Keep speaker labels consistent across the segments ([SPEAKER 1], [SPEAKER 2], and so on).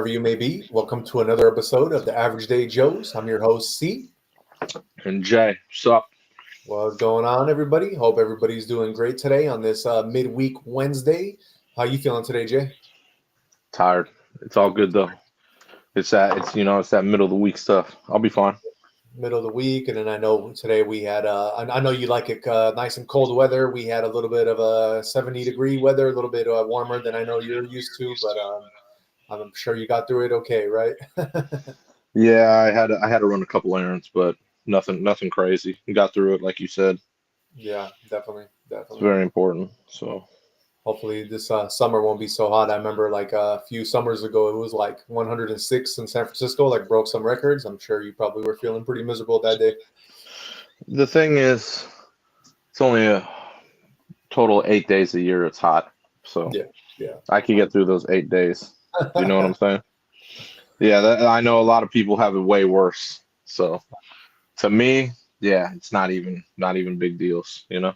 [SPEAKER 1] wherever you may be. Welcome to another episode of the Average Day Joes. I'm your host, C.
[SPEAKER 2] And Jay, what's up?
[SPEAKER 1] What's going on, everybody? Hope everybody's doing great today on this midweek Wednesday. How you feeling today, Jay?
[SPEAKER 2] Tired. It's all good though. It's that middle of the week stuff. I'll be fine.
[SPEAKER 1] Middle of the week, and then I know today we had I know you like it nice and cold weather. We had a little bit of a 70-degree weather, a little bit warmer than I know you're used to, but I'm sure you got through it okay, right?
[SPEAKER 2] Yeah, I had to run a couple errands, but nothing crazy. We got through it like you said.
[SPEAKER 1] Yeah, definitely.
[SPEAKER 2] It's very important. So
[SPEAKER 1] Hopefully this summer won't be so hot. I remember like a few summers ago, it was like 106 in San Francisco, like broke some records. I'm sure you probably were feeling pretty miserable that day.
[SPEAKER 2] the thing is, it's only a total 8 days a year it's hot. So
[SPEAKER 1] Yeah.
[SPEAKER 2] I could get through those 8 days. You know what I'm saying? Yeah, I know a lot of people have it way worse. So to me, yeah, it's not even big deals, you know?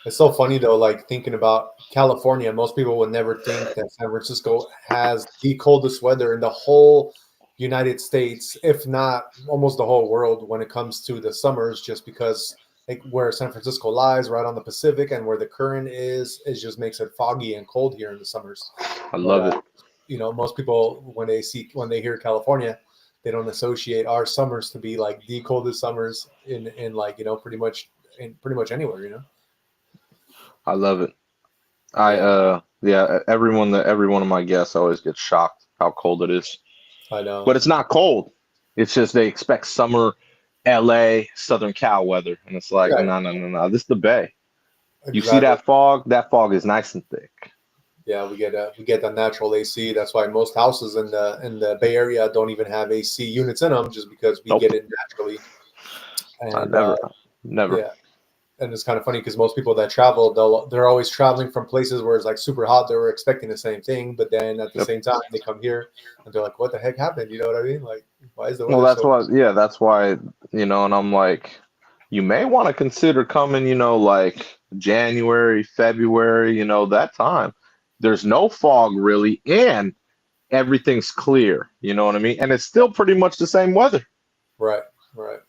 [SPEAKER 1] It's so funny though, like thinking about California, most people would never think that San Francisco has the coldest weather in the whole United States, if not almost the whole world when it comes to the summers, just because like where San Francisco lies, right on the Pacific, and where the current is, it just makes it foggy and cold here in the summers.
[SPEAKER 2] I
[SPEAKER 1] But
[SPEAKER 2] love it.
[SPEAKER 1] most people when they hear California, they don't associate our summers to be like the coldest summers in like pretty much anywhere.
[SPEAKER 2] I love it.
[SPEAKER 1] Yeah,
[SPEAKER 2] Every one of my guests always gets shocked how cold it is.
[SPEAKER 1] I know.
[SPEAKER 2] But it's not cold. It's just they expect summer LA, Southern Cal weather. And it's like,
[SPEAKER 1] Right,
[SPEAKER 2] no. This is the Bay. You see
[SPEAKER 1] exactly.
[SPEAKER 2] that fog? That fog is nice and thick.
[SPEAKER 1] Yeah, we get the natural AC. That's why most houses in the Bay Area don't even have AC units in them, just because we
[SPEAKER 2] Nope.
[SPEAKER 1] get it naturally.
[SPEAKER 2] I
[SPEAKER 1] And
[SPEAKER 2] never.
[SPEAKER 1] yeah, and it's kind of funny because most people that travel, they're always traveling from places where it's like super hot. They were expecting the same thing, but then at the
[SPEAKER 2] Yep.
[SPEAKER 1] same time they come here and they're like, "What the heck happened?" You know what I mean? Like, why is the
[SPEAKER 2] Well,
[SPEAKER 1] weather so?
[SPEAKER 2] that's why, and I'm like, you may want to consider coming, like January, February, that time. There's no fog really, and everything's clear, you know what I mean? And it's still pretty much the same weather,
[SPEAKER 1] Right, right.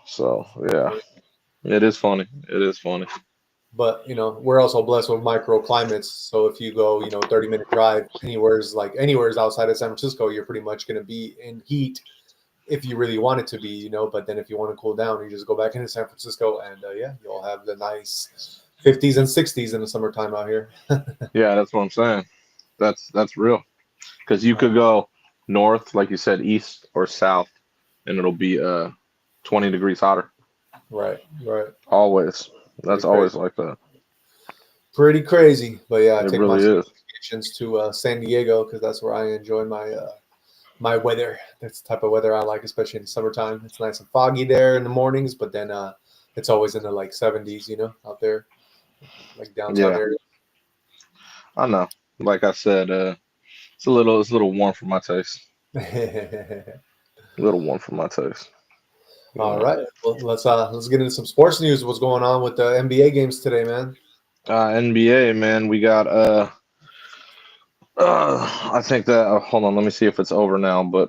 [SPEAKER 2] So yeah, it is funny. It is funny.
[SPEAKER 1] But we're also blessed with microclimates. So if you go, 30-minute drive anywhere's outside of San Francisco, you're pretty much going to be in heat if you really want it to be. But then if you want to cool down, you just go back into San Francisco, and you'll have the nice 50s and 60s in the summertime out here.
[SPEAKER 2] Yeah, that's what I'm saying. That's real. Because you could go north, like you said, east or south, and it'll be 20 degrees hotter.
[SPEAKER 1] Right, right.
[SPEAKER 2] Always.
[SPEAKER 1] Pretty
[SPEAKER 2] That's
[SPEAKER 1] crazy.
[SPEAKER 2] always like that.
[SPEAKER 1] Pretty crazy. But yeah, I
[SPEAKER 2] It
[SPEAKER 1] take my
[SPEAKER 2] really is.
[SPEAKER 1] vacations to San Diego because that's where I enjoy my weather. That's the type of weather I like, especially in the summertime. It's nice and foggy there in the mornings, but then it's always in the like 70s, out there, like downtown
[SPEAKER 2] Yeah,
[SPEAKER 1] area.
[SPEAKER 2] I know. Like I said, it's a little warm for my taste. A little warm for my taste. You
[SPEAKER 1] All
[SPEAKER 2] know.
[SPEAKER 1] right, well, let's get into some sports news. What's going on with the NBA games today, man?
[SPEAKER 2] NBA, man, we got I think that hold on, let me see if it's over now, but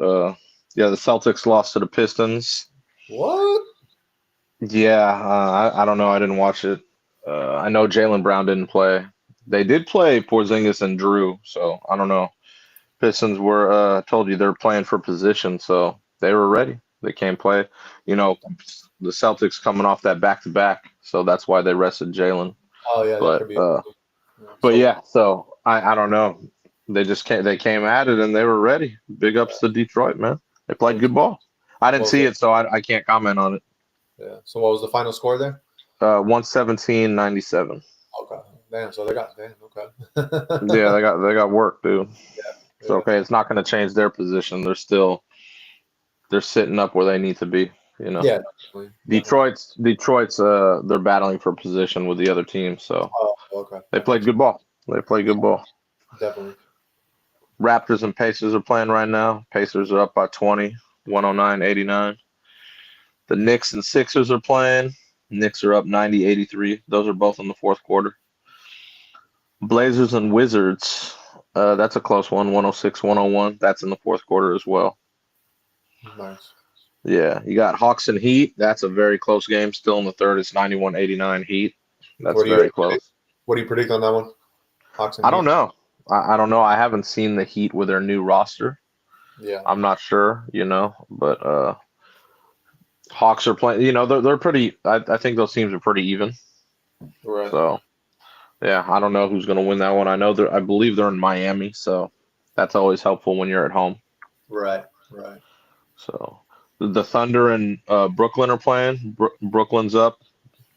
[SPEAKER 2] yeah, the Celtics lost to the Pistons.
[SPEAKER 1] What?
[SPEAKER 2] Yeah, I don't know. I didn't watch it. I know Jalen Brown didn't play. They did play Porzingis and Drew, so I don't know. Pistons were told you they're playing for position, so they were ready. They came play. You know, the Celtics coming off that back to back, so that's why they rested Jalen.
[SPEAKER 1] Oh yeah, that
[SPEAKER 2] But
[SPEAKER 1] could be.
[SPEAKER 2] but
[SPEAKER 1] So
[SPEAKER 2] yeah, so I don't know. They came at it and they were ready. Big ups to Detroit, man. They played
[SPEAKER 1] so
[SPEAKER 2] good ball. I didn't
[SPEAKER 1] what was
[SPEAKER 2] see
[SPEAKER 1] it?
[SPEAKER 2] it, so I can't comment on it.
[SPEAKER 1] Yeah. So what was the final score there?
[SPEAKER 2] 117-97.
[SPEAKER 1] Okay. Damn. So they got damn.
[SPEAKER 2] Yeah,
[SPEAKER 1] Okay.
[SPEAKER 2] they got work, dude. It's
[SPEAKER 1] Yeah.
[SPEAKER 2] okay. It's not going to change their position. They're sitting up where they need to be. You know,
[SPEAKER 1] Yeah. Definitely.
[SPEAKER 2] Detroit's they're battling for position with the other team, so
[SPEAKER 1] Oh, okay.
[SPEAKER 2] they
[SPEAKER 1] That
[SPEAKER 2] played
[SPEAKER 1] makes
[SPEAKER 2] good ball. They played good ball.
[SPEAKER 1] definitely.
[SPEAKER 2] Raptors and Pacers are playing right now. Pacers are up by 20, 109-89. The Knicks and Sixers are playing. Knicks are up 90-83. Those are both in the fourth quarter. Blazers and Wizards That's a close one, 106-101. That's in the fourth quarter as well.
[SPEAKER 1] Nice.
[SPEAKER 2] Yeah, you got Hawks and Heat. That's a very close game. Still in the third. It's 91-89 Heat. That's
[SPEAKER 1] What do you
[SPEAKER 2] very close.
[SPEAKER 1] what do you predict on that one? Hawks and
[SPEAKER 2] I don't
[SPEAKER 1] Heat.
[SPEAKER 2] know. I don't know. I haven't seen the Heat with their new roster.
[SPEAKER 1] Yeah.
[SPEAKER 2] I'm not sure, but Hawks are playing. They're pretty. I think those teams are pretty even.
[SPEAKER 1] Right.
[SPEAKER 2] So yeah, I don't know who's going to win that one. I believe they're in Miami, so that's always helpful when you're at home.
[SPEAKER 1] Right. Right.
[SPEAKER 2] So the Thunder and Brooklyn are playing. Brooklyn's up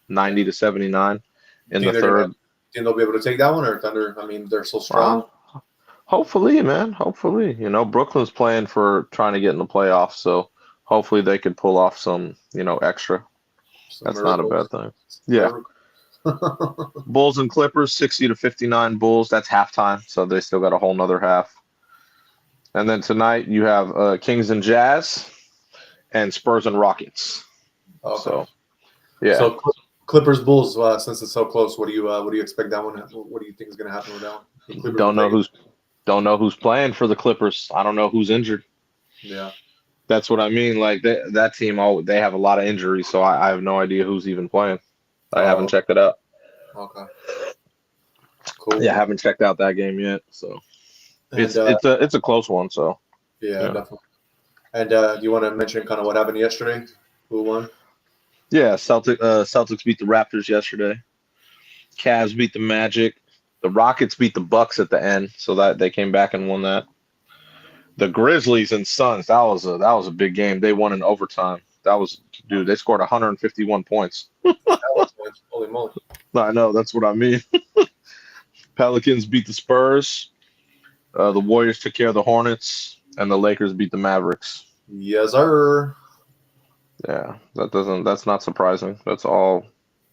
[SPEAKER 1] Yeah.
[SPEAKER 2] 90-79 in
[SPEAKER 1] Think
[SPEAKER 2] the
[SPEAKER 1] they're gonna
[SPEAKER 2] third.
[SPEAKER 1] think they'll be able to take that one or Thunder? I mean, they're so
[SPEAKER 2] Uh,
[SPEAKER 1] strong.
[SPEAKER 2] Hopefully, man. Hopefully, Brooklyn's playing for trying to get in the playoffs, so hopefully they could pull off some, extra.
[SPEAKER 1] Some
[SPEAKER 2] That's not a bad
[SPEAKER 1] miracles.
[SPEAKER 2] thing.
[SPEAKER 1] Some
[SPEAKER 2] Yeah.
[SPEAKER 1] miracles.
[SPEAKER 2] Bulls and Clippers, 60-59 Bulls. That's halftime, so they still got a whole nother half. And then tonight you have Kings and Jazz and Spurs and Rockets.
[SPEAKER 1] Okay.
[SPEAKER 2] So, yeah.
[SPEAKER 1] So Clippers Bulls, since it's so close, what do you expect that one? What do you think is going to happen with that one? The Clippers
[SPEAKER 2] Don't know
[SPEAKER 1] will take
[SPEAKER 2] who's playing for the Clippers. I don't know who's injured.
[SPEAKER 1] it? Yeah.
[SPEAKER 2] That's what I mean. Like that team, they have a lot of injuries, so I have no idea who's even playing. I haven't checked it out.
[SPEAKER 1] Okay. Cool.
[SPEAKER 2] Yeah, I haven't checked out that game yet. So
[SPEAKER 1] And,
[SPEAKER 2] it's a close one. So
[SPEAKER 1] yeah,
[SPEAKER 2] yeah.
[SPEAKER 1] definitely. And do you want to mention kind of what happened yesterday? Who won?
[SPEAKER 2] Yeah, Celtics beat the Raptors yesterday. Cavs beat the Magic. The Rockets beat the Bucks at the end, so that they came back and won that. The Grizzlies and Suns, that was a big game. They won in overtime. Dude, they scored 151 points.
[SPEAKER 1] Holy moly.
[SPEAKER 2] I know, that's what I mean. Pelicans beat the Spurs. The Warriors took care of the Hornets, and the Lakers beat the Mavericks.
[SPEAKER 1] Yes, sir.
[SPEAKER 2] Yeah, that's not surprising. That's all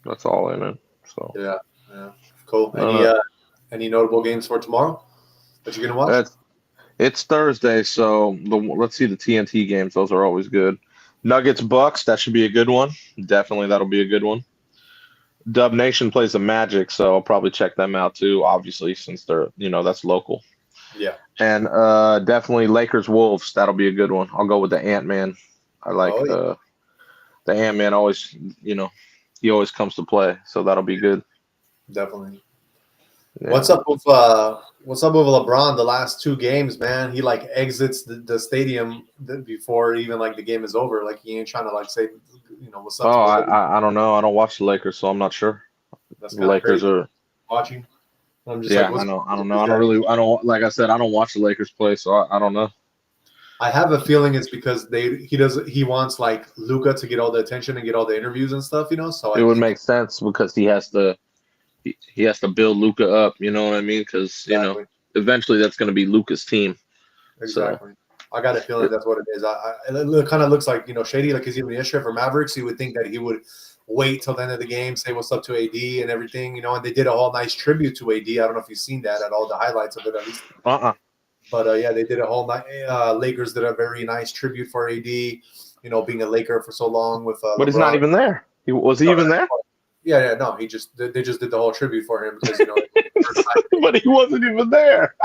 [SPEAKER 2] in it. So
[SPEAKER 1] Yeah. Cool.
[SPEAKER 2] uh,
[SPEAKER 1] Any notable games for tomorrow that you're gonna watch?
[SPEAKER 2] it's Thursday, so let's see the TNT games. Those are always good. Nuggets Bucks, that should be a good one. Definitely, that'll be a good one. Dub Nation plays the Magic, so I'll probably check them out too. Obviously, since they're that's local.
[SPEAKER 1] Yeah.
[SPEAKER 2] And definitely Lakers Wolves. That'll be a good one. I'll go with the Ant-Man. I like the Ant-Man. Always, he always comes to play, so that'll be good.
[SPEAKER 1] Definitely.
[SPEAKER 2] Yeah.
[SPEAKER 1] What's up with LeBron? The last two games, man, he like exits the stadium before even like the game is over. Like he ain't trying to like say, what's up.
[SPEAKER 2] Oh, I don't know. I don't watch the Lakers, so I'm not sure.
[SPEAKER 1] That's
[SPEAKER 2] The Lakers are
[SPEAKER 1] watching. I'm just
[SPEAKER 2] I know. I don't know. Like I said, I don't watch the Lakers play, so I don't know.
[SPEAKER 1] I have a feeling it's because he wants like Luka to get all the attention and get all the interviews and stuff, So
[SPEAKER 2] It would make sense because he has to build Luka up. You know what I mean? Because
[SPEAKER 1] exactly.
[SPEAKER 2] Eventually that's going to be Luka's team.
[SPEAKER 1] Exactly. So, I got a feeling that's what it is. It kind of looks like shady. Like, because even yesterday for Mavericks, you would think that he would wait till the end of the game, say what's up to AD and everything, and they did a whole nice tribute to AD. I don't know if you've seen that at all, the highlights of it at least. But yeah, they did a whole night. Lakers did a very nice tribute for AD. Being a Laker for so long with.
[SPEAKER 2] But he's not even there. Was he even there?
[SPEAKER 1] Yeah, no. They just did the whole tribute for him because
[SPEAKER 2] but he wasn't even there.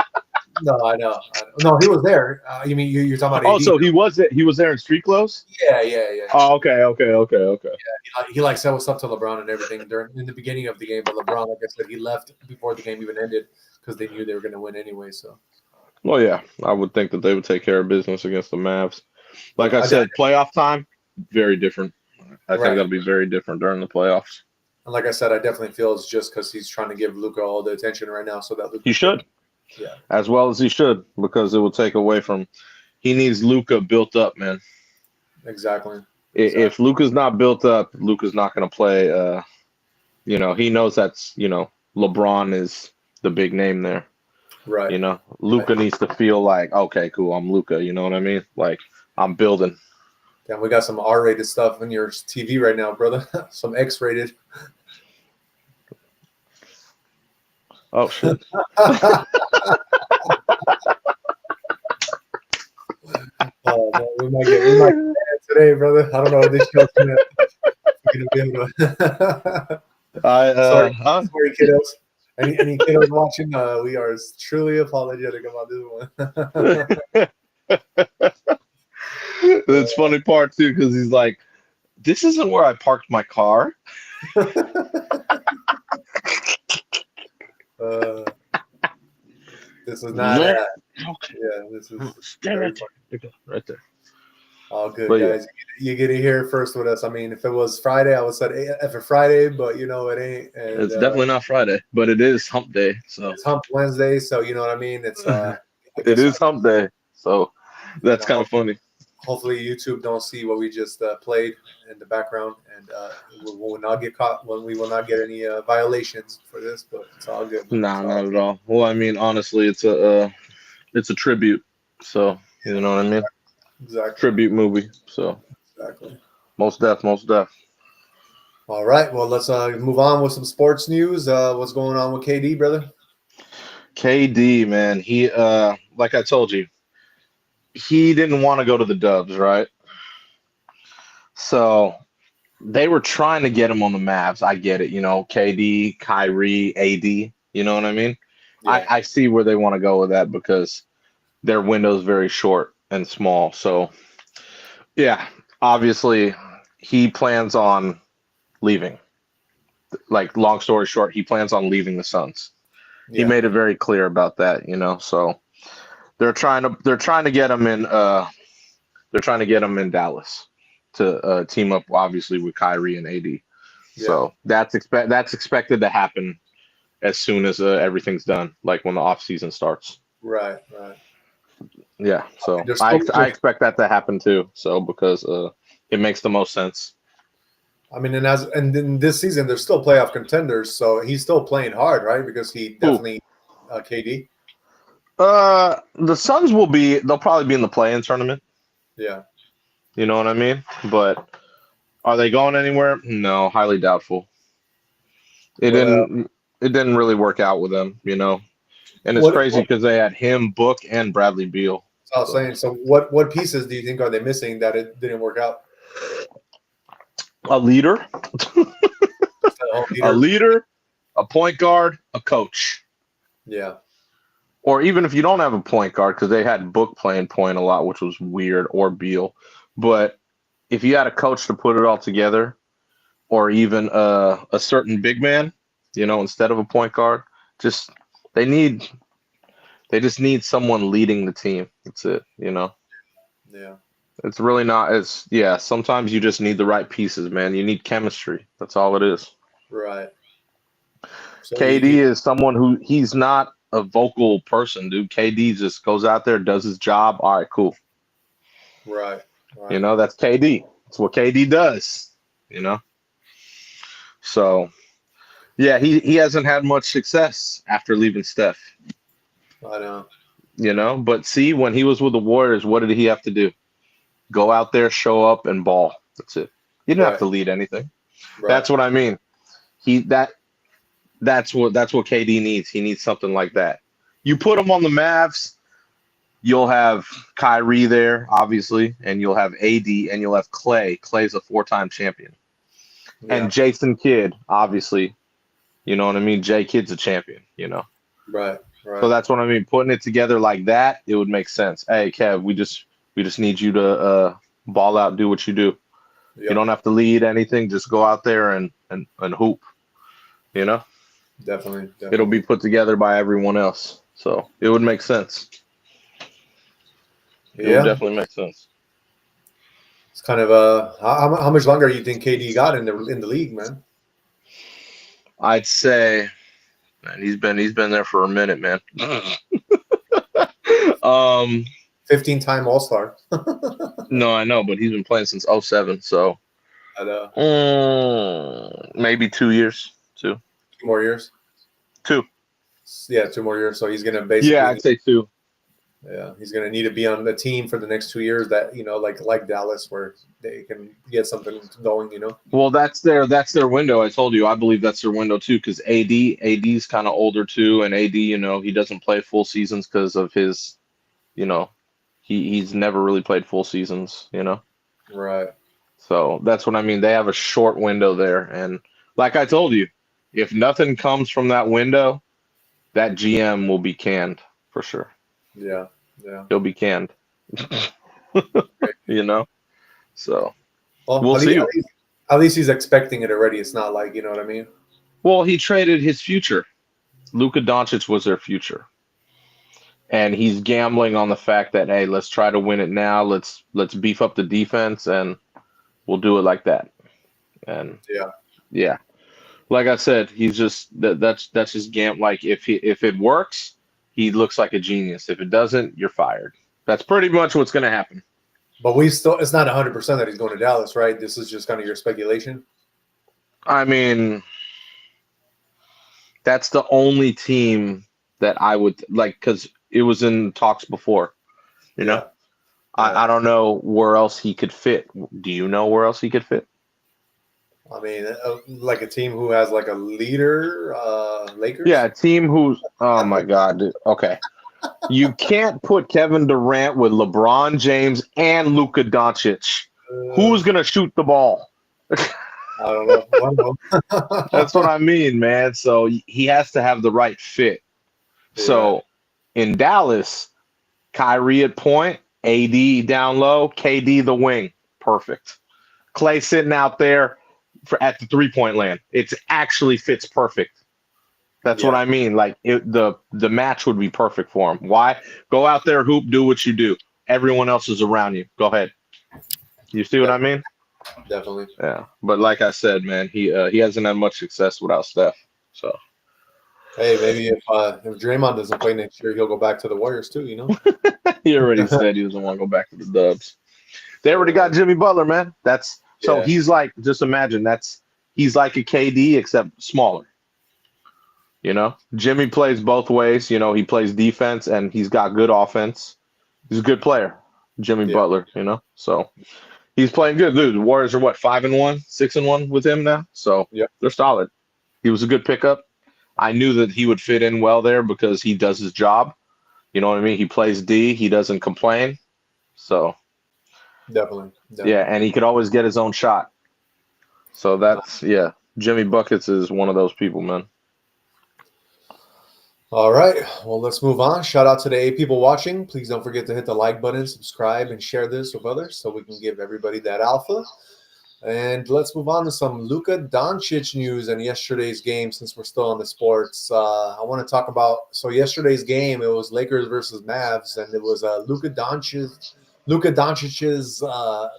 [SPEAKER 1] No, I know. No, he was there. You mean you're talking about?
[SPEAKER 2] Oh, so he was it. He was there in street clothes.
[SPEAKER 1] Yeah.
[SPEAKER 2] Oh, okay.
[SPEAKER 1] Yeah, he said what's up to LeBron and everything in the beginning of the game. But LeBron, like I said, he left before the game even ended because they knew they were going to win anyway. So.
[SPEAKER 2] Well, yeah, I would think that they would take care of business against the Mavs. Like I said, playoff time, very different. I think that'll be very different during the playoffs.
[SPEAKER 1] And like I said, I definitely feel it's just because he's trying to give Luka all the attention right now, so that Luka
[SPEAKER 2] he should.
[SPEAKER 1] Yeah.
[SPEAKER 2] As well as he should, because it will take away from. He needs Luka built up, man.
[SPEAKER 1] Exactly.
[SPEAKER 2] If Luka's not built up, Luka's not going to play. He knows that's LeBron is the big name there.
[SPEAKER 1] Right.
[SPEAKER 2] Luka needs to feel like, okay, cool, I'm Luka. You know what I mean? Like I'm building.
[SPEAKER 1] Damn, we got some R-rated stuff in your TV right now, brother. Some X-rated.
[SPEAKER 2] Oh shit.
[SPEAKER 1] Oh man, we might get today, brother. I don't know what this show's gonna be able to.
[SPEAKER 2] Sorry,
[SPEAKER 1] kiddos. Any kiddos watching? We are truly apologetic about this one.
[SPEAKER 2] That's funny part too, because he's like, "This isn't where I parked my car."
[SPEAKER 1] uh, this is not.
[SPEAKER 2] Okay.
[SPEAKER 1] Yeah, this is
[SPEAKER 2] Damn
[SPEAKER 1] very
[SPEAKER 2] it.
[SPEAKER 1] funny.
[SPEAKER 2] Right there.
[SPEAKER 1] All good,
[SPEAKER 2] But yeah,
[SPEAKER 1] guys. You get it here first with us. I mean, if it was Friday, I would say if it's Friday, but you know it ain't. And
[SPEAKER 2] it's definitely not Friday, but it is Hump Day, so
[SPEAKER 1] it's Hump Wednesday, so you know what I mean. It's I
[SPEAKER 2] it
[SPEAKER 1] guess
[SPEAKER 2] is Hump Day, so
[SPEAKER 1] you
[SPEAKER 2] that's
[SPEAKER 1] know.
[SPEAKER 2] kind of funny.
[SPEAKER 1] Hopefully, YouTube don't see what we just played in the background, and we will not get caught when we will not get any violations for this. But it's all good.
[SPEAKER 2] Nah,
[SPEAKER 1] It's all
[SPEAKER 2] not at all. Well, I mean, honestly, it's a tribute, so you know what I mean.
[SPEAKER 1] exactly,
[SPEAKER 2] Tribute movie, so
[SPEAKER 1] exactly.
[SPEAKER 2] most deaf, most deaf.
[SPEAKER 1] All right, well, let's move on with some sports news. What's going on with KD, brother?
[SPEAKER 2] KD, man, he like I told you, he didn't want to go to the Dubs, right? So they were trying to get him on the Mavs. I get it, KD, Kyrie, AD. You know what I mean?
[SPEAKER 1] Yeah,
[SPEAKER 2] I see where they want to go with that because their window's very short and small. So yeah, obviously he plans on leaving. Like long story short, he plans on leaving the Suns. He
[SPEAKER 1] yeah,
[SPEAKER 2] made it very clear about that. So they're trying to get him in Dallas to team up obviously with Kyrie and AD.
[SPEAKER 1] yeah.
[SPEAKER 2] So that's expected to happen as soon as everything's done, like when the off season starts.
[SPEAKER 1] Right, right.
[SPEAKER 2] Yeah, so
[SPEAKER 1] They're
[SPEAKER 2] I expect that to happen too. So because it makes the most sense.
[SPEAKER 1] I mean, and in this season, they're still playoff contenders, so he's still playing hard, right? Because he
[SPEAKER 2] Who?
[SPEAKER 1] definitely KD.
[SPEAKER 2] The Suns they'll probably be in the play-in tournament.
[SPEAKER 1] Yeah,
[SPEAKER 2] You know what I mean? But are they going anywhere? No, highly doubtful. It
[SPEAKER 1] what
[SPEAKER 2] didn't it didn't really work out with them. And it's crazy
[SPEAKER 1] what
[SPEAKER 2] because they had him, Book, and Bradley Beal.
[SPEAKER 1] I was
[SPEAKER 2] So
[SPEAKER 1] saying. So what pieces do you think are they missing that it didn't work out?
[SPEAKER 2] a leader,
[SPEAKER 1] Oh,
[SPEAKER 2] a
[SPEAKER 1] leader.
[SPEAKER 2] leader, a point guard, a coach.
[SPEAKER 1] Yeah,
[SPEAKER 2] Or even if you don't have a point guard, because they had Book playing point a lot, which was weird, or Beal. But if you had a coach to put it all together, or even a certain big man, instead of a point guard, just they need they just need someone leading the team. That's it.
[SPEAKER 1] yeah.
[SPEAKER 2] It's really not as yeah. Sometimes you just need the right pieces, man. You need chemistry. That's all it is.
[SPEAKER 1] Right. So
[SPEAKER 2] KD is someone who he's not a vocal person, dude. KD just goes out there, does his job. All right, cool.
[SPEAKER 1] right, right.
[SPEAKER 2] That's KD. That's what KD does. You know. So yeah, he hasn't had much success after leaving Steph.
[SPEAKER 1] I know.
[SPEAKER 2] But see, when he was with the Warriors, what did he have to do? Go out there, show up, and ball. That's it. He didn't have
[SPEAKER 1] Right,
[SPEAKER 2] to lead anything.
[SPEAKER 1] right.
[SPEAKER 2] That's what I mean. That's what KD needs. He needs something like that. You put him on the Mavs, you'll have Kyrie there, obviously, and you'll have AD, and you'll have Clay. Clay's a 4-time champion,
[SPEAKER 1] Yeah,
[SPEAKER 2] and Jason Kidd, obviously. You know what I mean? Jay Kidd's a champion.
[SPEAKER 1] right,
[SPEAKER 2] So
[SPEAKER 1] right.
[SPEAKER 2] that's what I mean. Putting it together like that, it would make sense. Hey, Kev, we just need you to ball out, do what you do. You
[SPEAKER 1] Yep,
[SPEAKER 2] don't have to lead anything. Just go out there and hoop. You know,
[SPEAKER 1] definitely,
[SPEAKER 2] it'll
[SPEAKER 1] definitely.
[SPEAKER 2] be put together by everyone else. So it would make sense. It would
[SPEAKER 1] Yeah,
[SPEAKER 2] definitely make sense.
[SPEAKER 1] it's kind of how much longer you think KD got in the league, man?
[SPEAKER 2] I'd say, man, he's been there for a minute, man. um,
[SPEAKER 1] 15-time All Star.
[SPEAKER 2] no, I know, but he's been playing since '07, so
[SPEAKER 1] And,
[SPEAKER 2] maybe 2 years.
[SPEAKER 1] 2 more years.
[SPEAKER 2] 2.
[SPEAKER 1] Yeah, 2 more years. So he's gonna
[SPEAKER 2] Yeah,
[SPEAKER 1] basically,
[SPEAKER 2] I'd say 2.
[SPEAKER 1] yeah, he's gonna need to be on the team for the next 2 years. That like Dallas, where they can get something going.
[SPEAKER 2] Well, that's their window. I told you, I believe that's their window too, because AD's kind of older too, and AD, he doesn't play full seasons because of his, you know, he's never really played full seasons.
[SPEAKER 1] Right.
[SPEAKER 2] So that's what I mean. They have a short window there, and like I told you, if nothing comes from that window, that GM will be canned for sure.
[SPEAKER 1] Yeah, yeah.
[SPEAKER 2] He'll be canned. You know, so
[SPEAKER 1] Well,
[SPEAKER 2] we'll see.
[SPEAKER 1] at least he's expecting it already. It's not like, you know what I mean?
[SPEAKER 2] Well, he traded his future. Luka Doncic was their future, and he's gambling on the fact that hey, let's try to win it now. Let's beef up the defense, and we'll do it like that. And
[SPEAKER 1] Yeah.
[SPEAKER 2] yeah, like I said, he's just that's just Like if it works, he looks like a genius. If it doesn't, you're fired. That's pretty much what's going to happen.
[SPEAKER 1] But it's not 100% that he's going to Dallas, right? This is just kind of your speculation.
[SPEAKER 2] I mean, that's the only team that I would like because it was in talks before. You know,
[SPEAKER 1] Yeah. Yeah.
[SPEAKER 2] I don't know where else he could fit. Do you know where else he could fit?
[SPEAKER 1] I mean, like a team who has like a leader, Lakers.
[SPEAKER 2] Yeah, a team who's oh my God, dude. Okay. You can't put Kevin Durant with LeBron James and Luka Doncic. Who's gonna shoot the ball?
[SPEAKER 1] I don't know. I don't know.
[SPEAKER 2] That's what I mean, man. So he has to have the right fit.
[SPEAKER 1] Yeah.
[SPEAKER 2] So in Dallas, Kyrie at point, AD down low, KD the wing. Perfect. Clay sitting out there at the 3-point land. It actually fits perfect. That's what I mean. Like the match would be perfect for him. Why? Go out there, hoop, do what you do. Everyone else is around you. Go ahead. You see what I mean?
[SPEAKER 1] Definitely.
[SPEAKER 2] Yeah. But like I said, man, he hasn't had much success without Steph. So
[SPEAKER 1] hey, maybe if Draymond doesn't play next year, he'll go back to the Warriors too. You know.
[SPEAKER 2] He already said he doesn't want to go back to the Dubs. They already got Jimmy Butler, man. So he's like, just imagine he's like a KD except smaller. You know, Jimmy plays both ways. You know, he plays defense and he's got good offense. He's a good player, Jimmy Butler. You know, so he's playing good. Dude, the Warriors are what 5-1, 6-1 with him now. So they're solid. He was a good pickup. I knew that he would fit in well there because he does his job. You know what I mean? He plays D. He doesn't complain. So
[SPEAKER 1] definitely.
[SPEAKER 2] Yeah, and he could always get his own shot. So that's Jimmy Buckets is one of those people, man.
[SPEAKER 1] All right. Well, let's move on. Shout out to the 8 people watching. Please don't forget to hit the like button, subscribe, and share this with others so we can give everybody that alpha. And let's move on to some Luka Doncic news and yesterday's game since we're still on the sports. I want to talk about yesterday's game. It was Lakers versus Mavs, and it was Luka Doncic's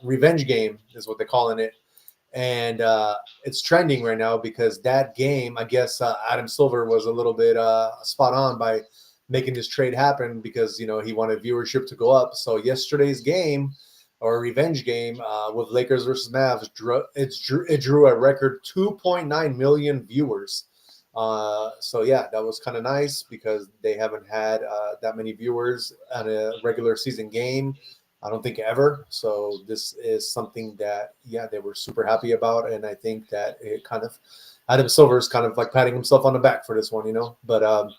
[SPEAKER 1] revenge game is what they're calling it. And it's trending right now because that game, I guess Adam Silver was a little bit spot on by making this trade happen because, you know, he wanted viewership to go up. So yesterday's game or revenge game with Lakers versus Mavs, it drew a record 2.9 million viewers. So, yeah, that was kind of nice because they haven't had that many viewers on a regular season game. I don't think ever. So this is something that, they were super happy about. And I think that it kind of, Adam Silver is kind of like patting himself on the back for this one, you know. But,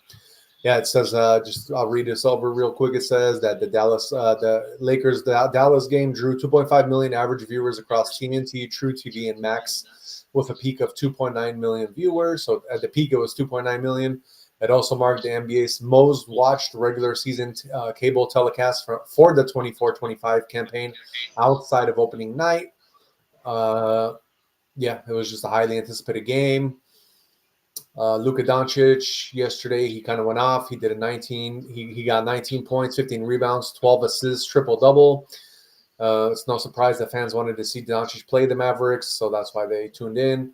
[SPEAKER 1] it says, I'll read this over real quick. It says that the Lakers Dallas game drew 2.5 million average viewers across TNT, True TV, and Max with a peak of 2.9 million viewers. So at the peak, it was 2.9 million. It also marked the NBA's most watched regular season cable telecast for the 24-25 campaign outside of opening night. It was just a highly anticipated game. Luka Doncic yesterday, he kind of went off. He did he got 19 points, 15 rebounds, 12 assists, triple-double. It's no surprise that fans wanted to see Doncic play the Mavericks, so that's why they tuned in.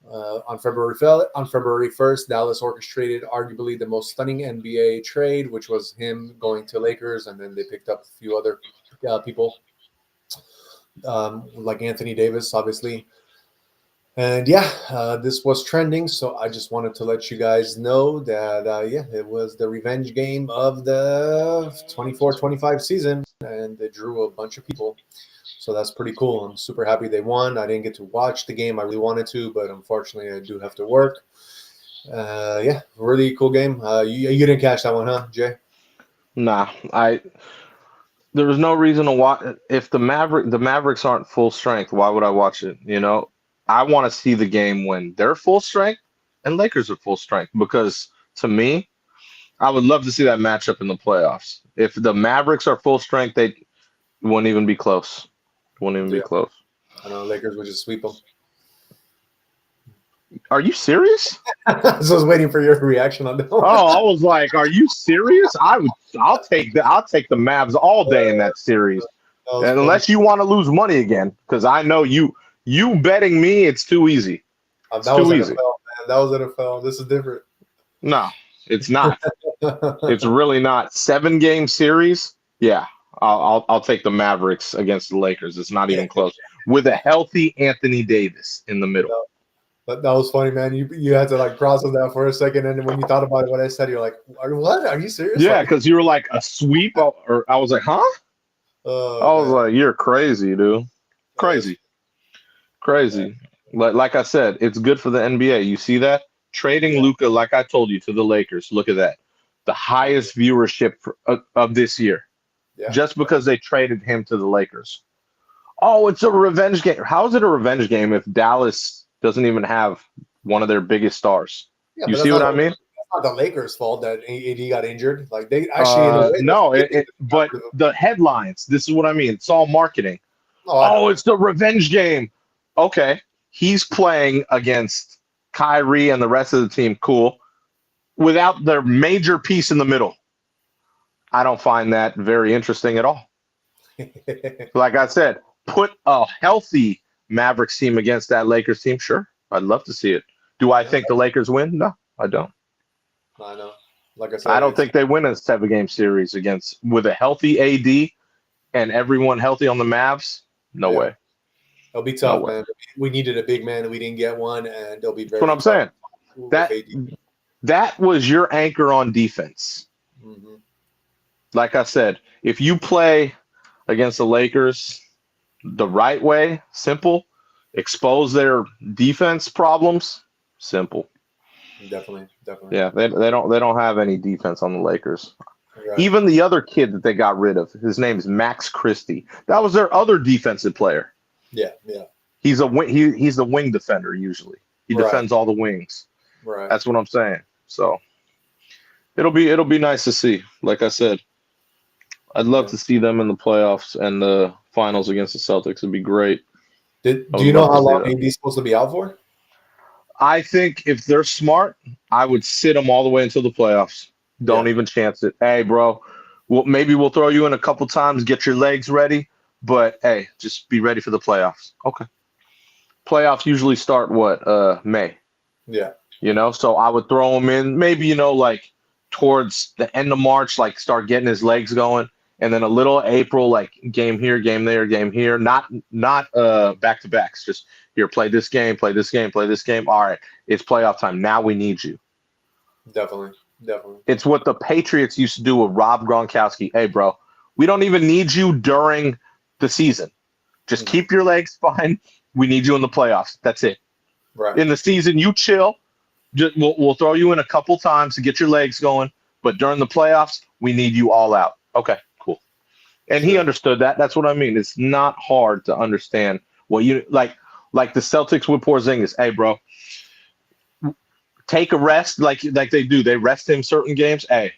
[SPEAKER 1] On February 1st, Dallas orchestrated arguably the most stunning NBA trade, which was him going to Lakers, and then they picked up a few other people, like Anthony Davis, obviously. And this was trending, so I just wanted to let you guys know that, it was the revenge game of the 24-25 season, and they drew a bunch of people. So that's pretty cool. I'm super happy they won. I didn't get to watch the game. I really wanted to, but unfortunately I do have to work. Really cool game. You didn't catch that one, huh, Jay?
[SPEAKER 2] Nah, there was no reason to watch. If the Mavericks aren't full strength, why would I watch it? You know, I want to see the game when they're full strength and Lakers are full strength because to me, I would love to see that matchup in the playoffs. If the Mavericks are full strength, they wouldn't even be close. Wouldn't even be
[SPEAKER 1] Yeah,
[SPEAKER 2] close.
[SPEAKER 1] I know Lakers would just sweep them.
[SPEAKER 2] Are you serious?
[SPEAKER 1] So I was waiting for your reaction on that one.
[SPEAKER 2] Oh, I was like, are you serious? I'll take the Mavs all day in that series.
[SPEAKER 1] That was
[SPEAKER 2] And
[SPEAKER 1] funny.
[SPEAKER 2] unless you want to lose money again, because I know you betting me, it's too easy. It's
[SPEAKER 1] That was
[SPEAKER 2] too
[SPEAKER 1] NFL,
[SPEAKER 2] easy.
[SPEAKER 1] man. That was NFL. This is different.
[SPEAKER 2] No, it's not. It's really not. 7-game series. Yeah, I'll take the Mavericks against the Lakers. It's not even close. With a healthy Anthony Davis in the middle.
[SPEAKER 1] That was funny, man. You had to like process that for a second, and then when you thought about it, what I said, you're like, "What? Are you serious?"
[SPEAKER 2] Yeah,
[SPEAKER 1] Like,
[SPEAKER 2] because you were like a sweep, or I was like, huh? I was
[SPEAKER 1] man.
[SPEAKER 2] like, you're crazy, dude. Crazy. Like I said, it's good for the NBA. You see that? Trading Luka, like I told you, to the Lakers. Look at that. The highest viewership of this year.
[SPEAKER 1] Yeah.
[SPEAKER 2] Just because they traded him to the Lakers. Oh, it's a revenge game. How is it a revenge game if Dallas doesn't even have one of their biggest stars?
[SPEAKER 1] Yeah,
[SPEAKER 2] You
[SPEAKER 1] but
[SPEAKER 2] see what I mean?
[SPEAKER 1] That's not the Lakers' fault that AD got injured. Like they actually, in a way,
[SPEAKER 2] No, but the headlines. This is what I mean. It's all marketing.
[SPEAKER 1] Oh,
[SPEAKER 2] It's the revenge game. Okay, he's playing against Kyrie and the rest of the team. Cool. Without their major piece in the middle, I don't find that very interesting at all. Like I said, put a healthy Mavericks team against that Lakers team. Sure, I'd love to see it. Do I think the Lakers win? No, I don't.
[SPEAKER 1] I know. Like I said,
[SPEAKER 2] I don't think they win a 7-game series with a healthy AD and everyone healthy on the Mavs. No way.
[SPEAKER 1] It'll be tough, man. We needed a big man, and we didn't get one, and it'll be very.
[SPEAKER 2] That's what I'm saying. That was your anchor on defense.
[SPEAKER 1] Mm-hmm.
[SPEAKER 2] Like I said, if you play against the Lakers the right way, simple, expose their defense problems, simple.
[SPEAKER 1] Definitely.
[SPEAKER 2] Yeah, they don't have any defense on the Lakers.
[SPEAKER 1] Right.
[SPEAKER 2] Even the other kid that they got rid of, his name is Max Christie. That was their other defensive player.
[SPEAKER 1] Yeah.
[SPEAKER 2] He's a he's the wing defender usually. He defends all the wings.
[SPEAKER 1] Right.
[SPEAKER 2] That's what I'm saying. So it'll be nice to see. Like I said, I'd love to see them in the playoffs and the finals against the Celtics. It'd be great.
[SPEAKER 1] Do you know how long AD's supposed to be out for?
[SPEAKER 2] I think if they're smart, I would sit them all the way until the playoffs. Don't even chance it. Hey, bro, maybe we'll throw you in a couple times, get your legs ready, but hey, just be ready for the playoffs. Okay. Playoffs usually start May.
[SPEAKER 1] Yeah.
[SPEAKER 2] So I would throw him in maybe, like towards the end of March, like start getting his legs going. And then a little April, like game here, game there, game here. Not back-to-backs. Just here, play this game, play this game, play this game. All right, it's playoff time. Now we need you.
[SPEAKER 1] Definitely.
[SPEAKER 2] It's what the Patriots used to do with Rob Gronkowski. Hey, bro, we don't even need you during the season. Just keep your legs fine. We need you in the playoffs. That's it.
[SPEAKER 1] Right.
[SPEAKER 2] In the season, you chill. We'll throw you in a couple times to get your legs going. But during the playoffs, we need you all out. Okay, cool. And he understood that. That's what I mean. It's not hard to understand what you like the Celtics with Porzingis. Hey, bro, take a rest like they do. They rest him certain games. Hey,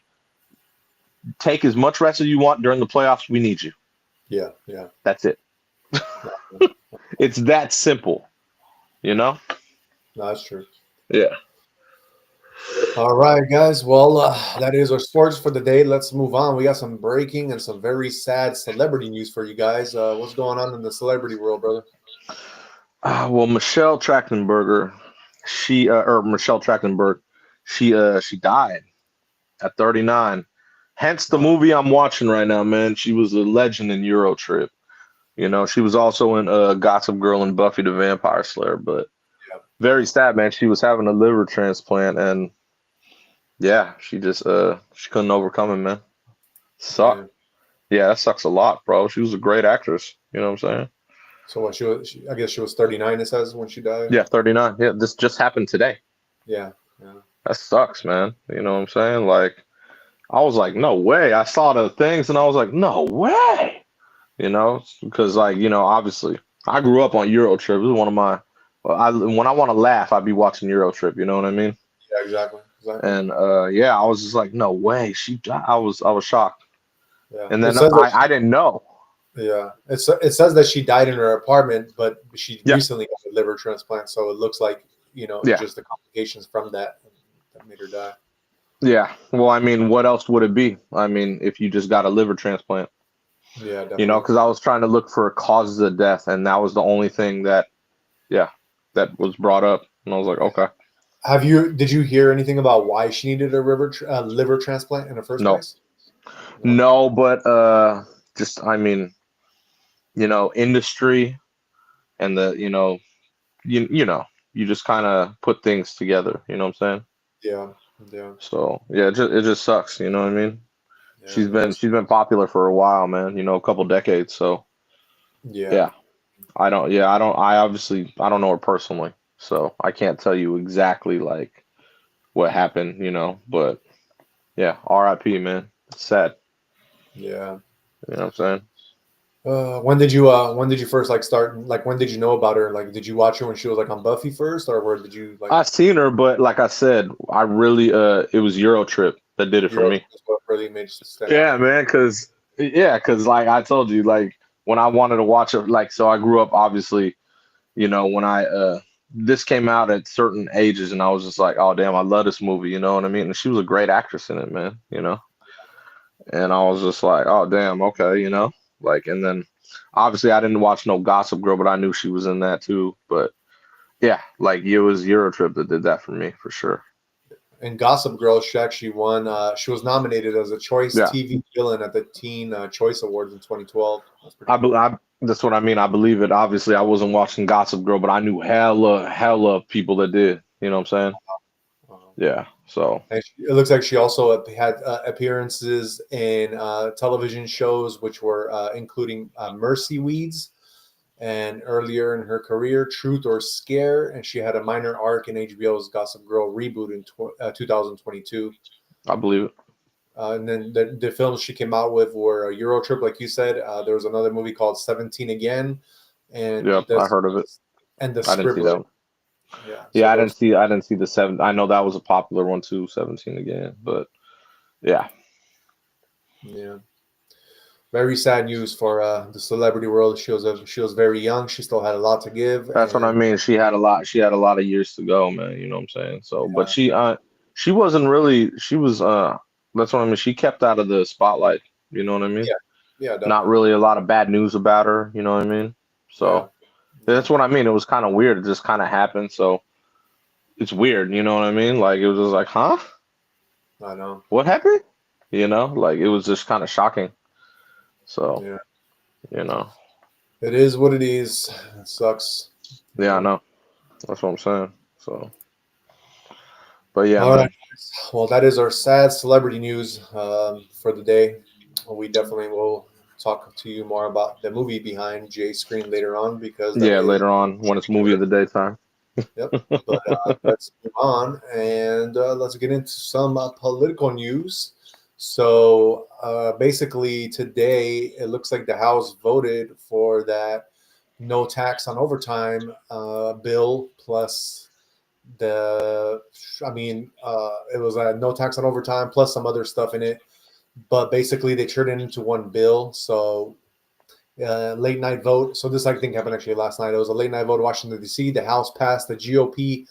[SPEAKER 2] take as much rest as you want during the playoffs. We need you.
[SPEAKER 1] Yeah.
[SPEAKER 2] That's it. It's that simple,
[SPEAKER 1] No, that's true.
[SPEAKER 2] Yeah.
[SPEAKER 1] All right, guys. Well, that is our sports for the day. Let's move on. We got some breaking and some very sad celebrity news for you guys. What's going on in the celebrity world, brother?
[SPEAKER 2] Well, Michelle Trachtenberg, she died at 39. Hence the movie I'm watching right now, man. She was a legend in Eurotrip. She was also in Gossip Girl and Buffy the Vampire Slayer, but very sad, man. She was having a liver transplant, and she just she couldn't overcome it, man. Sucked. Yeah, that sucks a lot, bro. She was a great actress. You know what I'm saying?
[SPEAKER 1] So what? I guess she was 39. It says when she died.
[SPEAKER 2] Yeah, 39. Yeah, this just happened today.
[SPEAKER 1] Yeah.
[SPEAKER 2] That sucks, man. You know what I'm saying? Like, I was like, no way. I saw the things, and I was like, no way. Because obviously, I grew up on Eurotrip. It was one of my. When I want to laugh, I'd be watching Eurotrip. You know what I mean?
[SPEAKER 1] Yeah, exactly. exactly.
[SPEAKER 2] And yeah, I was just like, no way, she died. I was shocked.
[SPEAKER 1] Yeah,
[SPEAKER 2] And
[SPEAKER 1] it
[SPEAKER 2] then
[SPEAKER 1] says that.
[SPEAKER 2] I didn't know.
[SPEAKER 1] Yeah, it says that she died in her apartment, but she
[SPEAKER 2] Yeah,
[SPEAKER 1] recently got a liver transplant, so it looks like
[SPEAKER 2] yeah,
[SPEAKER 1] just the complications from that made her die.
[SPEAKER 2] yeah. Well, I mean, what else would it be? I mean, if you just got a liver transplant,
[SPEAKER 1] Yeah, definitely.
[SPEAKER 2] because I was trying to look for causes of death, and that was the only thing that, yeah, that was brought up. And I was like, okay,
[SPEAKER 1] Did you hear anything about why she needed a liver transplant in the first
[SPEAKER 2] no,
[SPEAKER 1] place? No.
[SPEAKER 2] no, but just I mean, industry and the, you just kind of put things together. You know what I'm saying?
[SPEAKER 1] Yeah, yeah,
[SPEAKER 2] So yeah, it just sucks. You know what I mean?
[SPEAKER 1] yeah.
[SPEAKER 2] She's been
[SPEAKER 1] That's
[SPEAKER 2] she's been popular for a while, man. A couple decades. So
[SPEAKER 1] yeah,
[SPEAKER 2] yeah, I don't. Yeah, I don't. I don't know her personally, so I can't tell you exactly like what happened. But yeah, R.I.P. Man. It's sad.
[SPEAKER 1] yeah.
[SPEAKER 2] You know what I'm saying?
[SPEAKER 1] When did you first like start like when did you know about her? Like did you watch her when she was like on Buffy first, or where did you like
[SPEAKER 2] I seen her, but like I said, I really it was Euro Trip that did it for
[SPEAKER 1] your
[SPEAKER 2] me.
[SPEAKER 1] what really made you stand out
[SPEAKER 2] Yeah,
[SPEAKER 1] for you?
[SPEAKER 2] man, cause like I told you, like when I wanted to watch it, like so I grew up obviously, when I this came out at certain ages and I was just like, oh damn, I love this movie, you know what I mean? And she was a great actress in it, man. And I was just like, oh damn, okay, like and then obviously I didn't watch no Gossip Girl, but I knew she was in that too. But yeah, like it was Eurotrip that did that for me for sure.
[SPEAKER 1] In Gossip Girl, she actually won. She was nominated as a Choice
[SPEAKER 2] Yeah.
[SPEAKER 1] TV Villain at the Teen Choice Awards in 2012. That's pretty
[SPEAKER 2] I,
[SPEAKER 1] cool.
[SPEAKER 2] that's what I mean. I believe it. Obviously, I wasn't watching Gossip Girl, but I knew hella people that did. You know what I'm saying?
[SPEAKER 1] Um,
[SPEAKER 2] Yeah. So
[SPEAKER 1] and it looks like she also had appearances in television shows, which were including Mercy Weeds, and earlier in her career, Truth or Scare, and she had a minor arc in HBO's Gossip Girl reboot in 2022.
[SPEAKER 2] I believe it.
[SPEAKER 1] And then the films she came out with were Euro Trip, like you said. There was another movie called 17 Again, and
[SPEAKER 2] Yep, I heard of it.
[SPEAKER 1] the
[SPEAKER 2] I didn't see that
[SPEAKER 1] Scribbler.
[SPEAKER 2] one.
[SPEAKER 1] Yeah, so
[SPEAKER 2] Yeah, I didn't
[SPEAKER 1] those.
[SPEAKER 2] see. I didn't see the seven. I know that was a popular one too. 17 again, but yeah,
[SPEAKER 1] Yeah, very sad news for the celebrity world. She was very young. She still had a lot to give,
[SPEAKER 2] that's what I
[SPEAKER 1] and
[SPEAKER 2] mean. She had a lot. She had a lot of years to go, man. You know what I'm saying? So, but
[SPEAKER 1] yeah,
[SPEAKER 2] she wasn't really. She was That's what I mean. She kept out of the spotlight. You know what I mean?
[SPEAKER 1] yeah, yeah,
[SPEAKER 2] Not
[SPEAKER 1] definitely.
[SPEAKER 2] really a lot of bad news about her. You know what I mean?
[SPEAKER 1] Yeah,
[SPEAKER 2] So.
[SPEAKER 1] yeah,
[SPEAKER 2] That's what I mean. It was kind of weird. It just kind of happened. So it's weird. You know what I mean? Like it was just like, huh?
[SPEAKER 1] I know.
[SPEAKER 2] What happened? Like it was just kind of shocking. So,
[SPEAKER 1] Yeah,
[SPEAKER 2] you know,
[SPEAKER 1] it is what it is. It sucks. You
[SPEAKER 2] yeah, I
[SPEAKER 1] know.
[SPEAKER 2] know. That's what I'm saying. So, but yeah,
[SPEAKER 1] All right.
[SPEAKER 2] man.
[SPEAKER 1] Well, that is our sad celebrity news for the day. We definitely will talk to you more about the movie behind Jay's screen later on because that
[SPEAKER 2] Yeah,
[SPEAKER 1] is.
[SPEAKER 2] later on when it's movie of the daytime.
[SPEAKER 1] Yep. But let's move on and let's get into some political news. So basically, today it looks like the House voted for that no tax on overtime bill plus the it was a no tax on overtime plus some other stuff in it, but basically they turned it into one bill. So late night vote. So this I think happened actually last night. It was a late night vote in Washington D.C. The House passed the GOP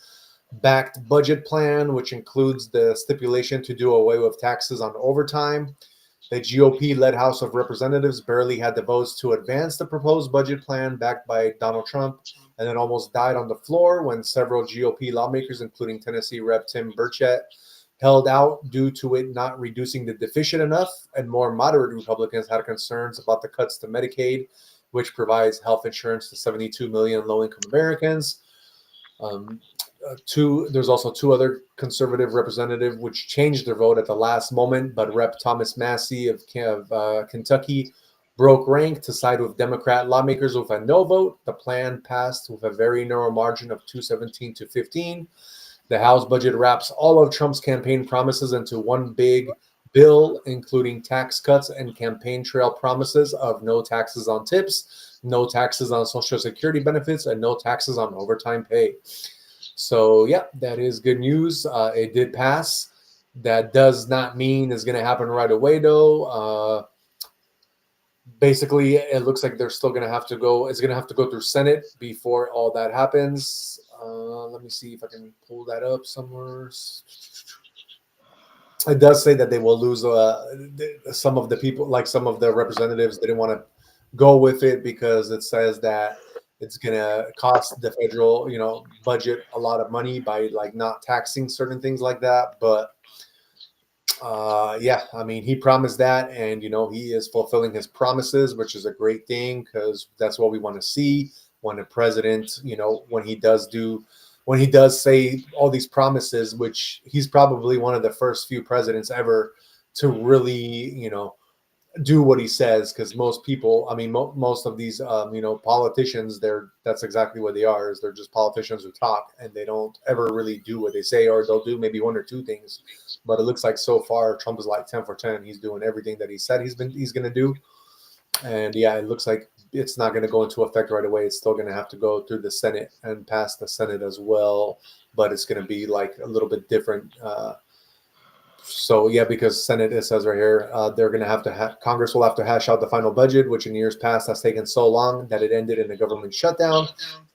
[SPEAKER 1] backed budget plan, which includes the stipulation to do away with taxes on overtime. The GOP led House of Representatives barely had the votes to advance the proposed budget plan backed by Donald Trump, and then almost died on the floor when several GOP lawmakers, including Tennessee Rep. Tim Burchett, held out due to it not reducing the deficit enough, and more moderate Republicans had concerns about the cuts to Medicaid, which provides health insurance to 72 million low-income Americans. Um, there's also two other conservative representatives which changed their vote at the last moment, but Rep. Thomas Massie of Kentucky broke rank to side with Democrat lawmakers with a no vote. The plan passed with a very narrow margin of 217 to 15. The House budget wraps all of Trump's campaign promises into one big bill, including tax cuts and campaign trail promises of no taxes on tips, no taxes on Social Security benefits, and no taxes on overtime pay. So yeah, that is good news. It did pass. That does not mean it's going to happen right away, though. Basically, it looks like they're still going to have to go. It's going to have to go through Senate before all that happens. Let me see if I can pull that up somewhere. It does say that they will lose some of the people, like some of the representatives didn't want to go with it because it says that it's going to cost the federal, budget a lot of money by like not taxing certain things like that. But yeah, I mean, he promised that, and he is fulfilling his promises, which is a great thing because that's what we want to see when a president, when he does say all these promises, which he's probably one of the first few presidents ever to really, do what he says. Because most people, I mean, most of these, politicians, that's exactly what they are. Is they're just politicians who talk and they don't ever really do what they say, or they'll do maybe one or two things. But it looks like so far Trump is like 10 for 10. He's doing everything that he said he's going to do. And yeah, it looks like it's not going to go into effect right away. It's still going to have to go through the Senate and pass the Senate as well. But it's going to be like a little bit different. So yeah, because Senate, it says right here, they're going to Congress will have to hash out the final budget, which in years past has taken so long that it ended in a government shutdown.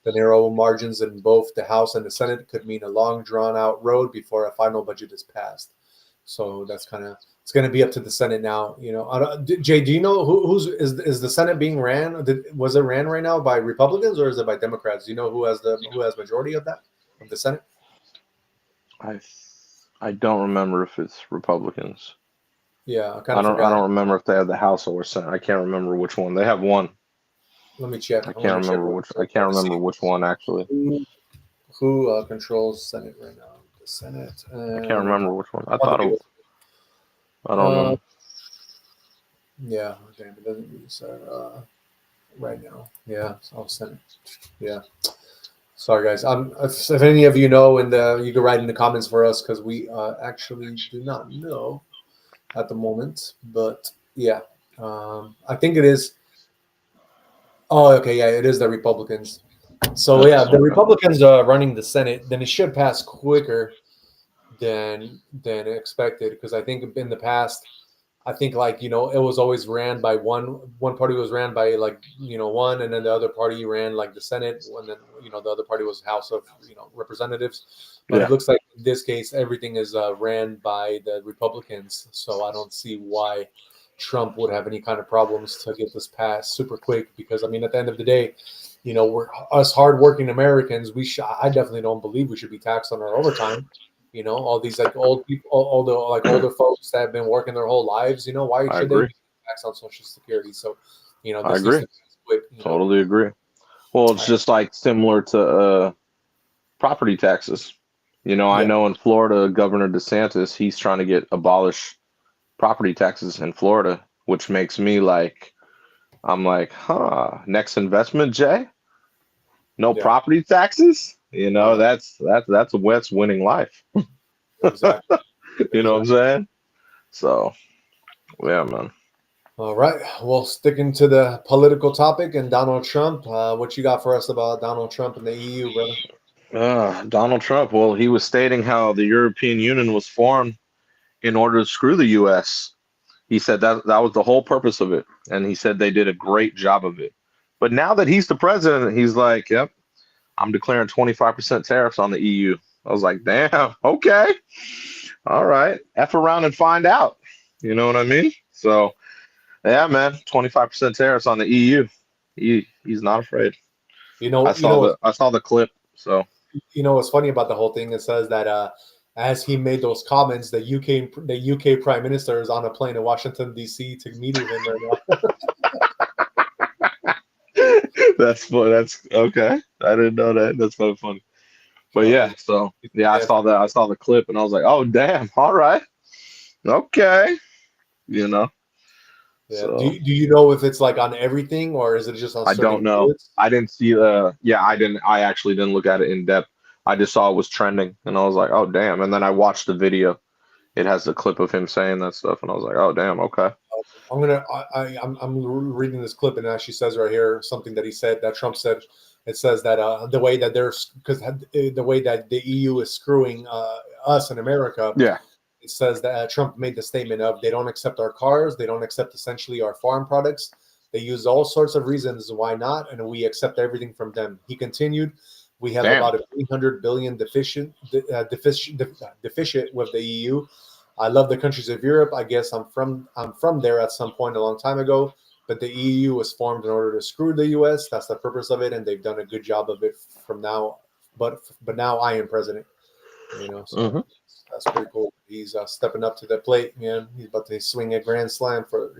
[SPEAKER 1] The narrow margins in both the House and the Senate could mean a long, drawn-out road before a final budget is passed. So that's it's going to be up to the Senate now. Jay, do you know is the Senate being ran? Was it ran right now by Republicans or is it by Democrats? Do you know who has majority of the Senate?
[SPEAKER 2] I don't remember if it's Republicans.
[SPEAKER 1] Yeah, I
[SPEAKER 2] I don't remember if they have the House or Senate. I can't remember which one. They have one.
[SPEAKER 1] Let me check.
[SPEAKER 2] I can't remember which one actually.
[SPEAKER 1] Who controls Senate right now? The Senate.
[SPEAKER 2] I can't remember which one. I thought it was. I don't know.
[SPEAKER 1] Yeah, damn, it doesn't really say right now. Yeah, I'll send it. Yeah. Sorry, guys. If any of you know, you can write in the comments for us because we actually do not know at the moment. But yeah, I think it is. Oh, okay. Yeah, it is the Republicans. So yeah, the Republicans are running the Senate. Then it should pass quicker than expected because I think in the past, I think it was always ran by one party was ran by one, and then the other party ran like the Senate, and then the other party was House of Representatives. But it looks like in this case everything is ran by the Republicans, so I don't see why Trump would have any kind of problems to get this passed super quick. Because I mean, at the end of the day, we're us hardworking Americans. I definitely don't believe we should be taxed on our overtime. All these like old people, all the like older folks that have been working their whole lives. Why should they be taxed on Social Security? So, this
[SPEAKER 2] I agree.
[SPEAKER 1] Quick,
[SPEAKER 2] Totally agree. Well, it's just like similar to property taxes. I know in Florida, Governor DeSantis, he's trying to abolish property taxes in Florida, which makes me I'm like, next investment, Jay? No property taxes? That's a West winning life.
[SPEAKER 1] Exactly.
[SPEAKER 2] You know what I'm saying? So, yeah, man.
[SPEAKER 1] All right. Well, sticking to the political topic and Donald Trump, what you got for us about Donald Trump and the EU, brother?
[SPEAKER 2] Donald Trump, well, he was stating how the European Union was formed in order to screw the U.S. He said that was the whole purpose of it. And he said they did a great job of it. But now that he's the president, he's like, yep, I'm declaring 25% tariffs on the EU. I was like, damn, okay. All right. F around and find out. You know what I mean? So, yeah, man, 25% tariffs on the EU. He's not afraid. I saw the clip. So,
[SPEAKER 1] what's funny about the whole thing? It says that as he made those comments, the UK Prime Minister is on a plane in Washington D.C. to meet with him right now.
[SPEAKER 2] That's okay. I didn't know that. That's so funny. But yeah, so yeah, I saw that. I saw the clip, and I was like, "Oh, damn! All right, okay."
[SPEAKER 1] Yeah. So, do you know if it's like on everything or is it just on?
[SPEAKER 2] I don't know. Goods? I didn't see the. Yeah, I didn't. I actually didn't look at it in depth. I just saw it was trending, and I was like, "Oh, damn!" And then I watched the video. It has the clip of him saying that stuff, and I was like, "Oh, damn, okay."
[SPEAKER 1] I'm reading this clip, and it actually says right here something that he said that Trump said. It says that the way that the way that the EU is screwing us in America.
[SPEAKER 2] Yeah.
[SPEAKER 1] It says that Trump made the statement of they don't accept our cars, they don't accept essentially our farm products. They use all sorts of reasons why not, and we accept everything from them. He continued, "We have
[SPEAKER 2] Damn.
[SPEAKER 1] about a 300 billion deficient with the EU. I love the countries of Europe. I guess I'm from there at some point a long time ago, but the EU was formed in order to screw the US. That's the purpose of it, and they've done a good job of it from now. But now I am president, so
[SPEAKER 2] Hmm.
[SPEAKER 1] that's pretty cool. He's stepping up to the plate, man. He's about to swing a grand slam for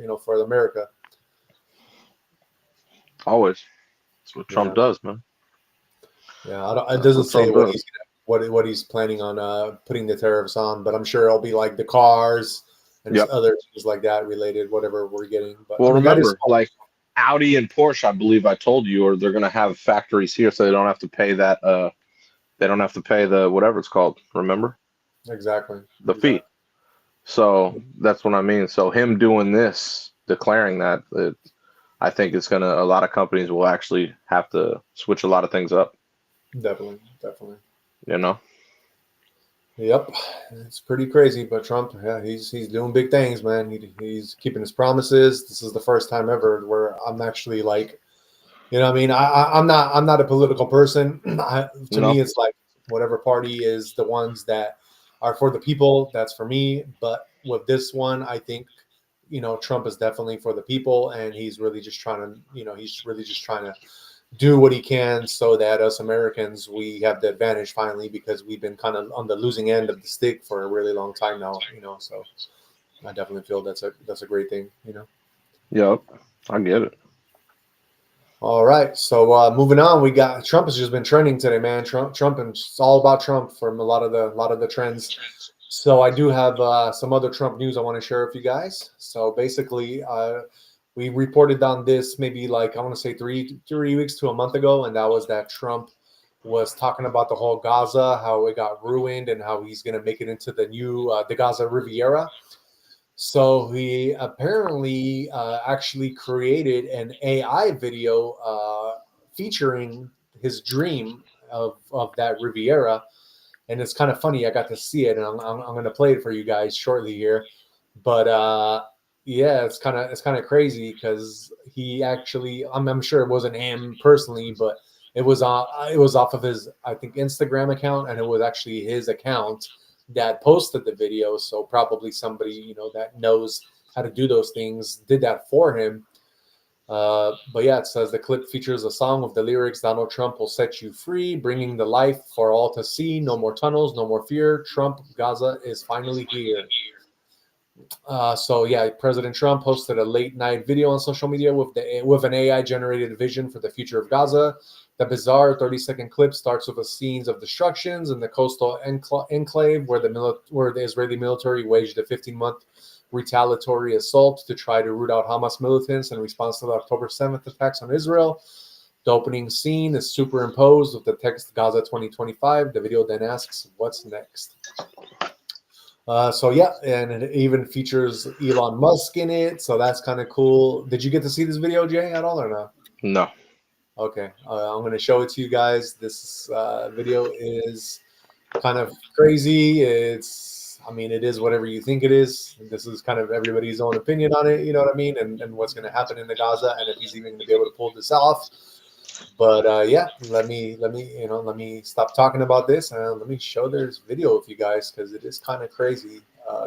[SPEAKER 1] America.
[SPEAKER 2] Always. That's what Trump
[SPEAKER 1] Yeah,
[SPEAKER 2] does, man.
[SPEAKER 1] yeah. It
[SPEAKER 2] That's
[SPEAKER 1] doesn't
[SPEAKER 2] what
[SPEAKER 1] say
[SPEAKER 2] Trump
[SPEAKER 1] what
[SPEAKER 2] does.
[SPEAKER 1] what he's planning on putting the tariffs on, but I'm sure it'll be like the cars and
[SPEAKER 2] Yep.
[SPEAKER 1] other things like that related, whatever we're getting. But I
[SPEAKER 2] Well,
[SPEAKER 1] mean, that is
[SPEAKER 2] remember, like Audi and Porsche, I believe I told you, or they're gonna have factories here, so they don't have to pay that. They don't have to pay the whatever it's called. Remember
[SPEAKER 1] exactly,
[SPEAKER 2] the fee.
[SPEAKER 1] exactly.
[SPEAKER 2] So that's what I mean. So him doing this, declaring that, I think it's gonna. A lot of companies will actually have to switch a lot of things up.
[SPEAKER 1] Definitely, definitely.
[SPEAKER 2] You know.
[SPEAKER 1] Yep, it's pretty crazy. But Trump, yeah, he's doing big things, man. He's keeping his promises. This is the first time ever where I'm actually like, what I mean. I'm not a political person. To
[SPEAKER 2] No.
[SPEAKER 1] me, it's like whatever party is the ones that are for the people. That's for me. But with this one, I think Trump is definitely for the people, and he's really just trying to he's really just trying to do what he can so that us Americans we have the advantage finally because we've been kind of on the losing end of the stick for a really long time now. So I definitely feel that's a great thing.
[SPEAKER 2] Yep. I get it.
[SPEAKER 1] All right, so moving on, we got Trump has just been trending today, man. Trump, and it's all about Trump from a lot of the trends. So I do have some other Trump news I want to share with you guys. So basically, we reported on this maybe like I want to say three weeks to a month ago, and that was that Trump was talking about the whole Gaza, how it got ruined, and how he's going to make it into the new the Gaza Riviera. So he apparently actually created an AI video featuring his dream of that Riviera, and it's kind of funny. I got to see it, and I'm going to play it for you guys shortly here. But yeah, it's kind of crazy because he actually I'm sure it wasn't him personally, but it was off of his I think Instagram account, and it was actually his account that posted the video. So probably somebody that knows how to do those things did that for him. But yeah, it says the clip features a song with the lyrics Donald Trump will set you free, bringing the life for all to see. No more tunnels, no more fear. Trump, Gaza is finally here. So yeah, President Trump posted a late night video on social media with an AI generated vision for the future of Gaza. The bizarre 30-second clip starts with the scenes of destructions in the coastal enclave where the Israeli military waged a 15-month retaliatory assault to try to root out Hamas militants in response to the October 7th attacks on Israel. The opening scene is superimposed with the text Gaza 2025. The video then asks, "What's next?" So yeah, and it even features Elon Musk in it, so that's kind of cool. Did you get to see this video, Jay, at all or no?
[SPEAKER 2] No.
[SPEAKER 1] Okay, I'm going to show it to you guys. This video is kind of crazy. I mean, it is whatever you think it is. This is kind of everybody's own opinion on it. You know what I mean? And what's going to happen in the Gaza, and if he's even going to be able to pull this off. But yeah, let me stop talking about this and let me show this video with you guys because it is kind of crazy.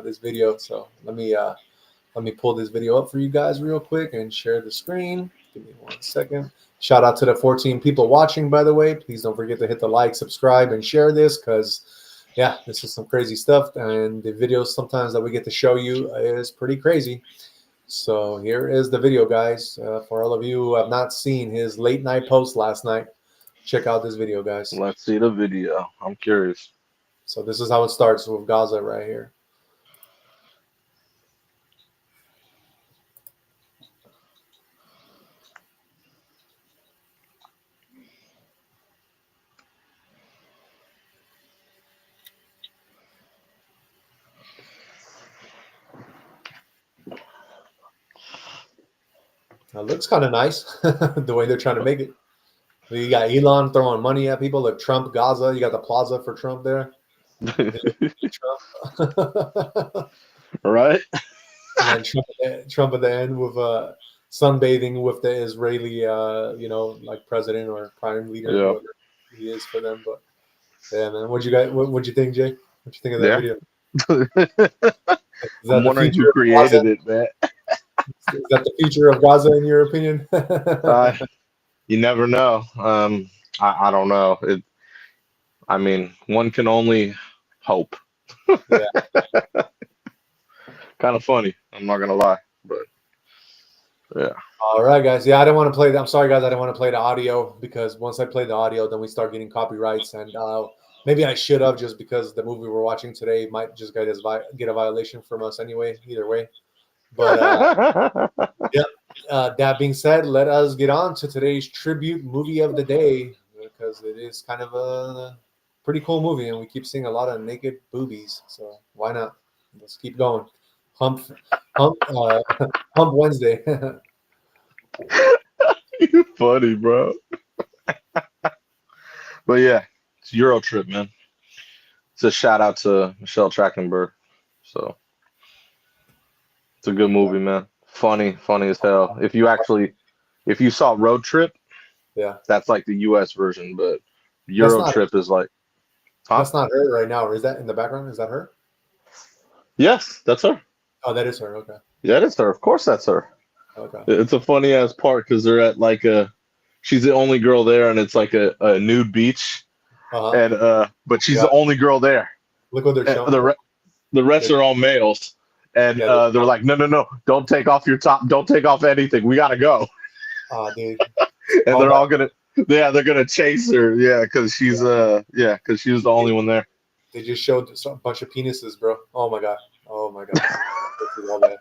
[SPEAKER 1] This video. So let me pull this video up for you guys real quick and share the screen. Give me 1 second. Shout out to the 14 people watching, by the way. Please don't forget to hit the like, subscribe, and share this because, yeah, this is some crazy stuff. And the videos sometimes that we get to show you is pretty crazy. So here is the video, guys. For all of you who have not seen his late night post last night, check out this video, guys.
[SPEAKER 2] Let's see the video. I'm curious.
[SPEAKER 1] So this is how it starts with Gaza right here. It looks kind of nice the way they're trying to make it. You got Elon throwing money at people like Trump Gaza. You got the plaza for Trump there. Trump.
[SPEAKER 2] Right?
[SPEAKER 1] And then Trump at the end with sunbathing with the Israeli, like president or prime leader,
[SPEAKER 2] Yeah.
[SPEAKER 1] whoever he is for them. But yeah, man, what'd you think, Jay? What'd you think of that
[SPEAKER 2] Yeah.
[SPEAKER 1] video? Is
[SPEAKER 2] I'm
[SPEAKER 1] that the
[SPEAKER 2] wondering who
[SPEAKER 1] future of
[SPEAKER 2] created
[SPEAKER 1] Gaza?
[SPEAKER 2] it, man.
[SPEAKER 1] Is that the future of Gaza in your opinion?
[SPEAKER 2] Uh, you never know. I don't know. I mean, one can only hope.
[SPEAKER 1] Yeah.
[SPEAKER 2] Kind of funny. I'm not gonna lie, but yeah.
[SPEAKER 1] All right, guys. Yeah, I didn't want to play. I'm sorry, guys. I didn't want to play the audio because once I play the audio, then we start getting copyrights, and maybe I should have just because the movie we're watching today might just get a violation from us anyway. Either way, but yeah. That being said, let us get on to today's tribute movie of the day because it is kind of a pretty cool movie, and we keep seeing a lot of naked boobies. So why not? Let's keep going. Hump, Hump Wednesday.
[SPEAKER 2] You're funny, bro. But yeah, it's Euro Trip, man. It's a shout out to Michelle Trachtenberg. So it's a good movie, man. Funny as hell. If you saw Road Trip,
[SPEAKER 1] Yeah,
[SPEAKER 2] that's like the US version, but
[SPEAKER 1] that's
[SPEAKER 2] Euro
[SPEAKER 1] not
[SPEAKER 2] Trip is like, huh?
[SPEAKER 1] that's not her right now. Or is that in the background? Is that her?
[SPEAKER 2] Yes, that's her.
[SPEAKER 1] Oh, that is her. Okay,
[SPEAKER 2] Yeah, that's her. Of course, that's her.
[SPEAKER 1] okay.
[SPEAKER 2] It's a funny ass part because they're at like she's the only girl there, and it's like a nude beach,
[SPEAKER 1] Uh-huh.
[SPEAKER 2] and but she's
[SPEAKER 1] Yeah.
[SPEAKER 2] the only girl there.
[SPEAKER 1] Look what they're
[SPEAKER 2] And
[SPEAKER 1] showing.
[SPEAKER 2] the rest
[SPEAKER 1] They-
[SPEAKER 2] are all males, and
[SPEAKER 1] Yeah.
[SPEAKER 2] they're like, no, don't take off your top, don't take off anything. We gotta go,
[SPEAKER 1] Dude.
[SPEAKER 2] and
[SPEAKER 1] All
[SPEAKER 2] they're
[SPEAKER 1] that.
[SPEAKER 2] all gonna, yeah, they're gonna chase her, yeah, because she's because she was the only one there.
[SPEAKER 1] They just showed a bunch of penises, bro. Oh my god. Oh my god. This is all bad.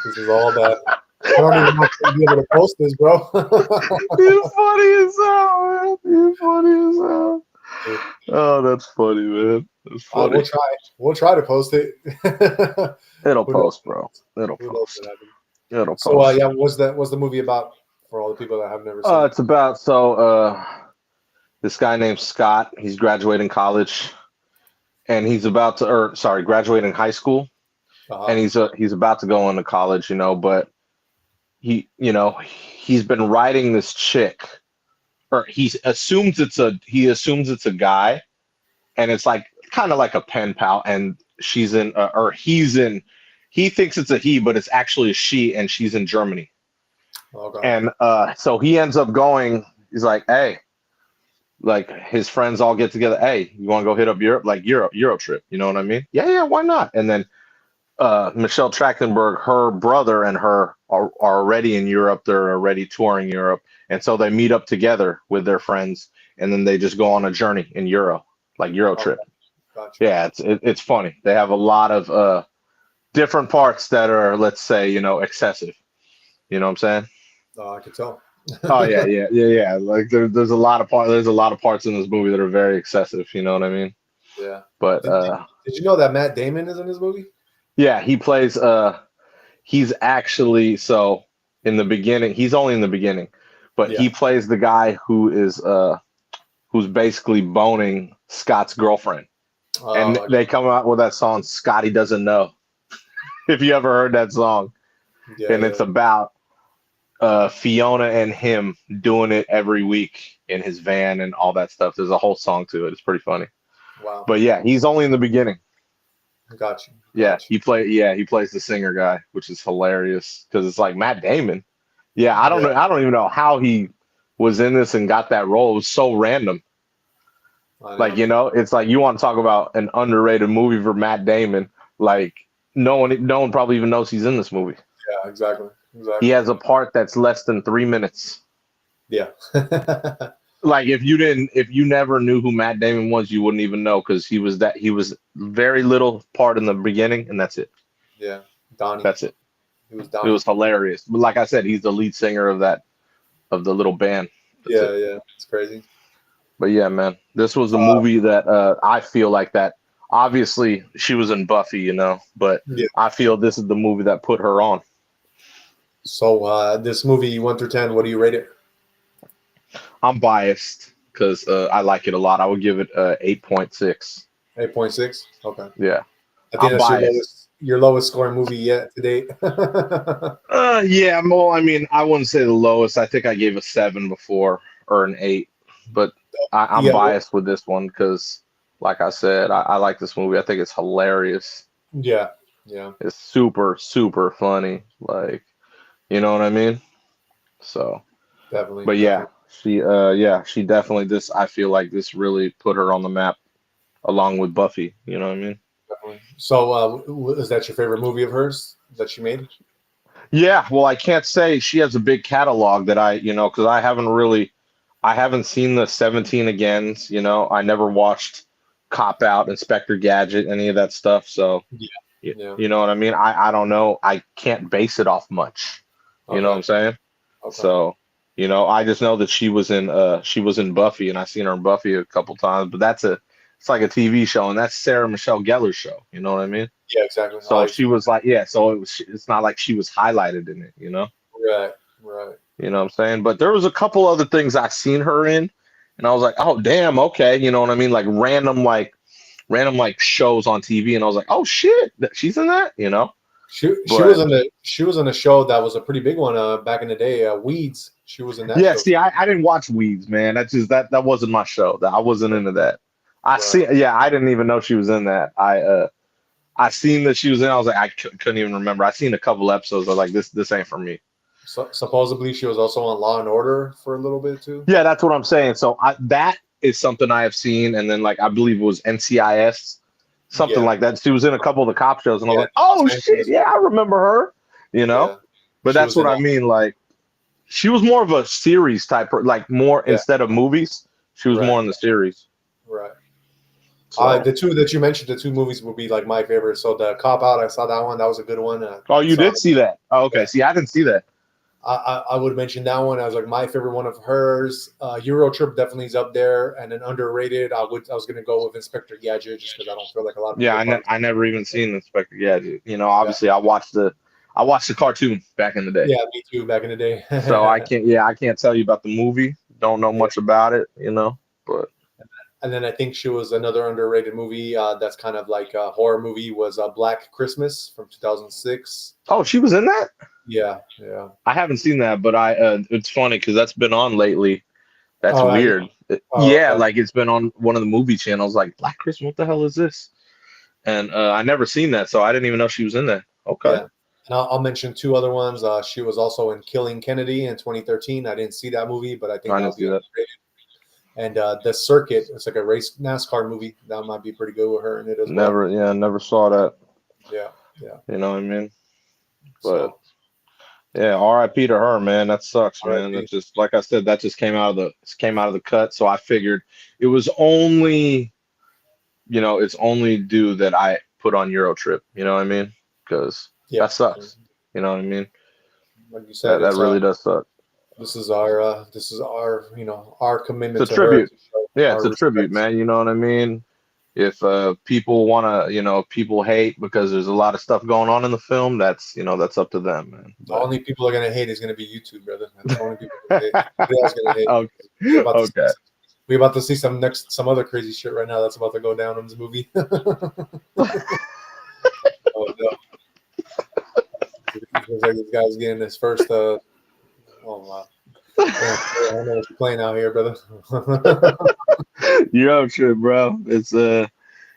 [SPEAKER 1] This is all bad. I don't even know if I'll be able to post this, bro.
[SPEAKER 2] You're funny as hell, man. You're funny as hell.
[SPEAKER 1] Dude.
[SPEAKER 2] Oh, that's funny, man. That's funny.
[SPEAKER 1] We'll try. We'll try to post it.
[SPEAKER 2] It'll
[SPEAKER 1] Who knows?
[SPEAKER 2] post, bro. It'll
[SPEAKER 1] Who knows
[SPEAKER 2] post.
[SPEAKER 1] what happened?
[SPEAKER 2] It'll post.
[SPEAKER 1] So yeah, what's the movie about for all the people that have never seen it?
[SPEAKER 2] It's about this guy named Scott. He's graduating college, and he's about to, or sorry, graduating high school, and he's about to go into college, but he's been writing this chick, or he assumes it's a guy, and it's like kind of like a pen pal, and she's in, or he's in. He thinks it's a he, but it's actually a she, and she's in Germany.
[SPEAKER 1] Okay.
[SPEAKER 2] And so he ends up going, he's like, hey, like his friends all get together. Hey, you want to go hit up Europe? Like Euro trip. You know what I mean? Yeah, why not? And then Michelle Trachtenberg, her brother and her are already in Europe. They're already touring Europe. And so they meet up together with their friends, and then they just go on a journey in Euro trip.
[SPEAKER 1] Gotcha.
[SPEAKER 2] Yeah, it's funny. They have a lot of different parts that are, let's say, excessive. You know what I'm saying?
[SPEAKER 1] Oh, I could tell.
[SPEAKER 2] Oh yeah. Like there's a lot of parts in this movie that are very excessive. You know what I mean?
[SPEAKER 1] Yeah.
[SPEAKER 2] But
[SPEAKER 1] did you know that Matt Damon is in this movie?
[SPEAKER 2] yeah, he plays. He's actually in the beginning. He's only in the beginning, but he plays the guy who's basically boning Scott's girlfriend, and they come out with that song "Scotty Doesn't Know." If you ever heard that song, it's about Fiona and him doing it every week in his van and all that stuff. There's a whole song to it. It's pretty funny.
[SPEAKER 1] Wow.
[SPEAKER 2] But yeah, he's only in the beginning.
[SPEAKER 1] Gotcha.
[SPEAKER 2] Yeah, he plays the singer guy, which is hilarious because it's like Matt Damon. Yeah, I don't know. I don't even know how he was in this and got that role. It was so random. Like, it's like you want to talk about an underrated movie for Matt Damon. Like no one probably even knows he's in this movie.
[SPEAKER 1] Yeah, exactly.
[SPEAKER 2] He has a part that's less than 3 minutes.
[SPEAKER 1] Yeah.
[SPEAKER 2] Like if you never knew who Matt Damon was, you wouldn't even know because he was very little part in the beginning, and that's it.
[SPEAKER 1] Yeah, Donnie.
[SPEAKER 2] That's it.
[SPEAKER 1] He was Donnie.
[SPEAKER 2] It was hilarious. But like I said, he's the lead singer of the little band. That's it.
[SPEAKER 1] Yeah, it's crazy.
[SPEAKER 2] But yeah, man, this was a movie that I feel like that. Obviously, she was in Buffy, but I feel this is the movie that put her on.
[SPEAKER 1] So this movie 1 through 10, what do you rate it?
[SPEAKER 2] I'm biased because I like it a lot. I would give it 8.6.
[SPEAKER 1] 8.6. Okay.
[SPEAKER 2] Yeah,
[SPEAKER 1] I think
[SPEAKER 2] I'm
[SPEAKER 1] that's
[SPEAKER 2] biased.
[SPEAKER 1] your lowest scoring movie yet to date.
[SPEAKER 2] Yeah, well, I mean, I wouldn't say the lowest. I think I gave a 7 before or an 8, but I'm
[SPEAKER 1] Yeah,
[SPEAKER 2] biased with this one because, like I said, I like this movie. I think it's hilarious.
[SPEAKER 1] yeah, yeah.
[SPEAKER 2] It's super, super funny. Like, you know what I mean? So,
[SPEAKER 1] Definitely,
[SPEAKER 2] but yeah,
[SPEAKER 1] definitely,
[SPEAKER 2] she definitely this. I feel like this really put her on the map along with Buffy. You know what I mean?
[SPEAKER 1] definitely. So is that your favorite movie of hers that she made?
[SPEAKER 2] Yeah. Well, I can't say she has a big catalog that because I haven't seen the 17 Agains. I never watched Cop Out, Inspector Gadget, any of that stuff. So,
[SPEAKER 1] Yeah, yeah.
[SPEAKER 2] you know what I mean? I don't know. I can't base it off much. You know what
[SPEAKER 1] Okay,
[SPEAKER 2] I'm saying?
[SPEAKER 1] okay.
[SPEAKER 2] So, I just know that she was in Buffy, and I've seen her in Buffy a couple times, but it's like a TV show, and that's Sarah Michelle Gellar's show. You know what I mean?
[SPEAKER 1] Yeah, exactly.
[SPEAKER 2] So she was like, yeah, so it's not like she was highlighted in it.
[SPEAKER 1] Right, right.
[SPEAKER 2] You know what I'm saying? But there was a couple other things I seen her in, and I was like, oh damn, okay, you know what I mean? Like random shows on TV, and I was like, oh shit, she's in that.
[SPEAKER 1] She was
[SPEAKER 2] But
[SPEAKER 1] in a show that was a pretty big one back in the day. Weeds. She was in that
[SPEAKER 2] yeah,
[SPEAKER 1] show.
[SPEAKER 2] see, I didn't watch Weeds, man. That's just that wasn't my show. That I wasn't into that.
[SPEAKER 1] Right.
[SPEAKER 2] Yeah, I didn't even know she was in that. I seen that she was in. I was like, couldn't even remember. I seen a couple episodes. I was like, this ain't for me.
[SPEAKER 1] So, supposedly she was also on Law and Order for a little bit too.
[SPEAKER 2] Yeah, that's what I'm saying. So that is something I have seen, and then like I believe it was NCIS, something
[SPEAKER 1] Yeah,
[SPEAKER 2] like that. She was in a couple of the cop shows, and I was
[SPEAKER 1] yeah,
[SPEAKER 2] like, oh
[SPEAKER 1] Los
[SPEAKER 2] shit,
[SPEAKER 1] Angeles.
[SPEAKER 2] yeah, I remember her. You know,
[SPEAKER 1] Yeah,
[SPEAKER 2] but
[SPEAKER 1] she
[SPEAKER 2] that's
[SPEAKER 1] was
[SPEAKER 2] what
[SPEAKER 1] in
[SPEAKER 2] I
[SPEAKER 1] all.
[SPEAKER 2] mean. Like she was more of a series type, like more
[SPEAKER 1] Yeah,
[SPEAKER 2] instead of movies. She was
[SPEAKER 1] right,
[SPEAKER 2] more in the series.
[SPEAKER 1] right.
[SPEAKER 2] So,
[SPEAKER 1] The two that you mentioned, the two movies would be like my favorite. So the Cop Out, I saw that one. That was a good one.
[SPEAKER 2] oh, you
[SPEAKER 1] Saw
[SPEAKER 2] did see that? Oh,
[SPEAKER 1] yeah.
[SPEAKER 2] okay. See, I didn't see that.
[SPEAKER 1] I would mention that one. I was like my favorite one of hers. Euro Trip definitely is up there, and then underrated. I was gonna go with Inspector Gadget just because I don't feel like a lot of
[SPEAKER 2] Yeah,
[SPEAKER 1] people probably.
[SPEAKER 2] I never even seen Inspector Gadget.
[SPEAKER 1] Yeah,
[SPEAKER 2] Obviously, I watched the cartoon back in the day.
[SPEAKER 1] yeah, me too. Back in the day.
[SPEAKER 2] So I can't tell you about the movie. Don't know
[SPEAKER 1] Yeah.
[SPEAKER 2] much about it. But
[SPEAKER 1] And then I think she was another underrated movie that's kind of like a horror movie was Black Christmas from 2006.
[SPEAKER 2] oh, she was in that?
[SPEAKER 1] Yeah, yeah.
[SPEAKER 2] I haven't seen that, but it's funny because that's been on lately. That's
[SPEAKER 1] Oh,
[SPEAKER 2] weird.
[SPEAKER 1] oh,
[SPEAKER 2] Yeah,
[SPEAKER 1] okay.
[SPEAKER 2] like it's been on one of the movie channels like Black Christmas, what the hell is this? And I never seen that, so I didn't even know she was in that. Okay.
[SPEAKER 1] Yeah. And I'll mention two other ones. She was also in Killing Kennedy in 2013. I didn't see that movie, but I think
[SPEAKER 2] I
[SPEAKER 1] that
[SPEAKER 2] didn't
[SPEAKER 1] would be
[SPEAKER 2] see that.
[SPEAKER 1] underrated. And The Circuit, it's like a race NASCAR movie. That might be pretty good with her in it as well.
[SPEAKER 2] Never saw that.
[SPEAKER 1] Yeah, yeah.
[SPEAKER 2] You know what I mean? But
[SPEAKER 1] So,
[SPEAKER 2] yeah, R.I.P. to her, man. That sucks, man. That
[SPEAKER 1] RIP.
[SPEAKER 2] just like I said, that just came out of the cut. So I figured it was only, it's only due that I put on Euro Trip. You know what I mean? Because
[SPEAKER 1] Yeah.
[SPEAKER 2] that sucks. You know what I mean?
[SPEAKER 1] Like you
[SPEAKER 2] That
[SPEAKER 1] said,
[SPEAKER 2] that
[SPEAKER 1] it's
[SPEAKER 2] really does suck.
[SPEAKER 1] this is our our
[SPEAKER 2] It's
[SPEAKER 1] commitment
[SPEAKER 2] a
[SPEAKER 1] to her
[SPEAKER 2] tribute.
[SPEAKER 1] to show
[SPEAKER 2] Yeah, it's
[SPEAKER 1] our
[SPEAKER 2] a tribute,
[SPEAKER 1] respect.
[SPEAKER 2] man. You know what I mean? If people wanna, people hate because there's a lot of stuff going on in the film, that's up to them, man.
[SPEAKER 1] The
[SPEAKER 2] But
[SPEAKER 1] only people are gonna hate is gonna be YouTube, brother. That's the only people gonna hate. Nobody else gonna hate.
[SPEAKER 2] okay,
[SPEAKER 1] We're about to see
[SPEAKER 2] okay.
[SPEAKER 1] we're about to see some other crazy shit right now that's about to go down in this movie. Oh no. It feels like this guy's getting his first oh wow. Damn, I don't know what you're playing out here, brother.
[SPEAKER 2] You're up shit, bro. It's
[SPEAKER 1] uh,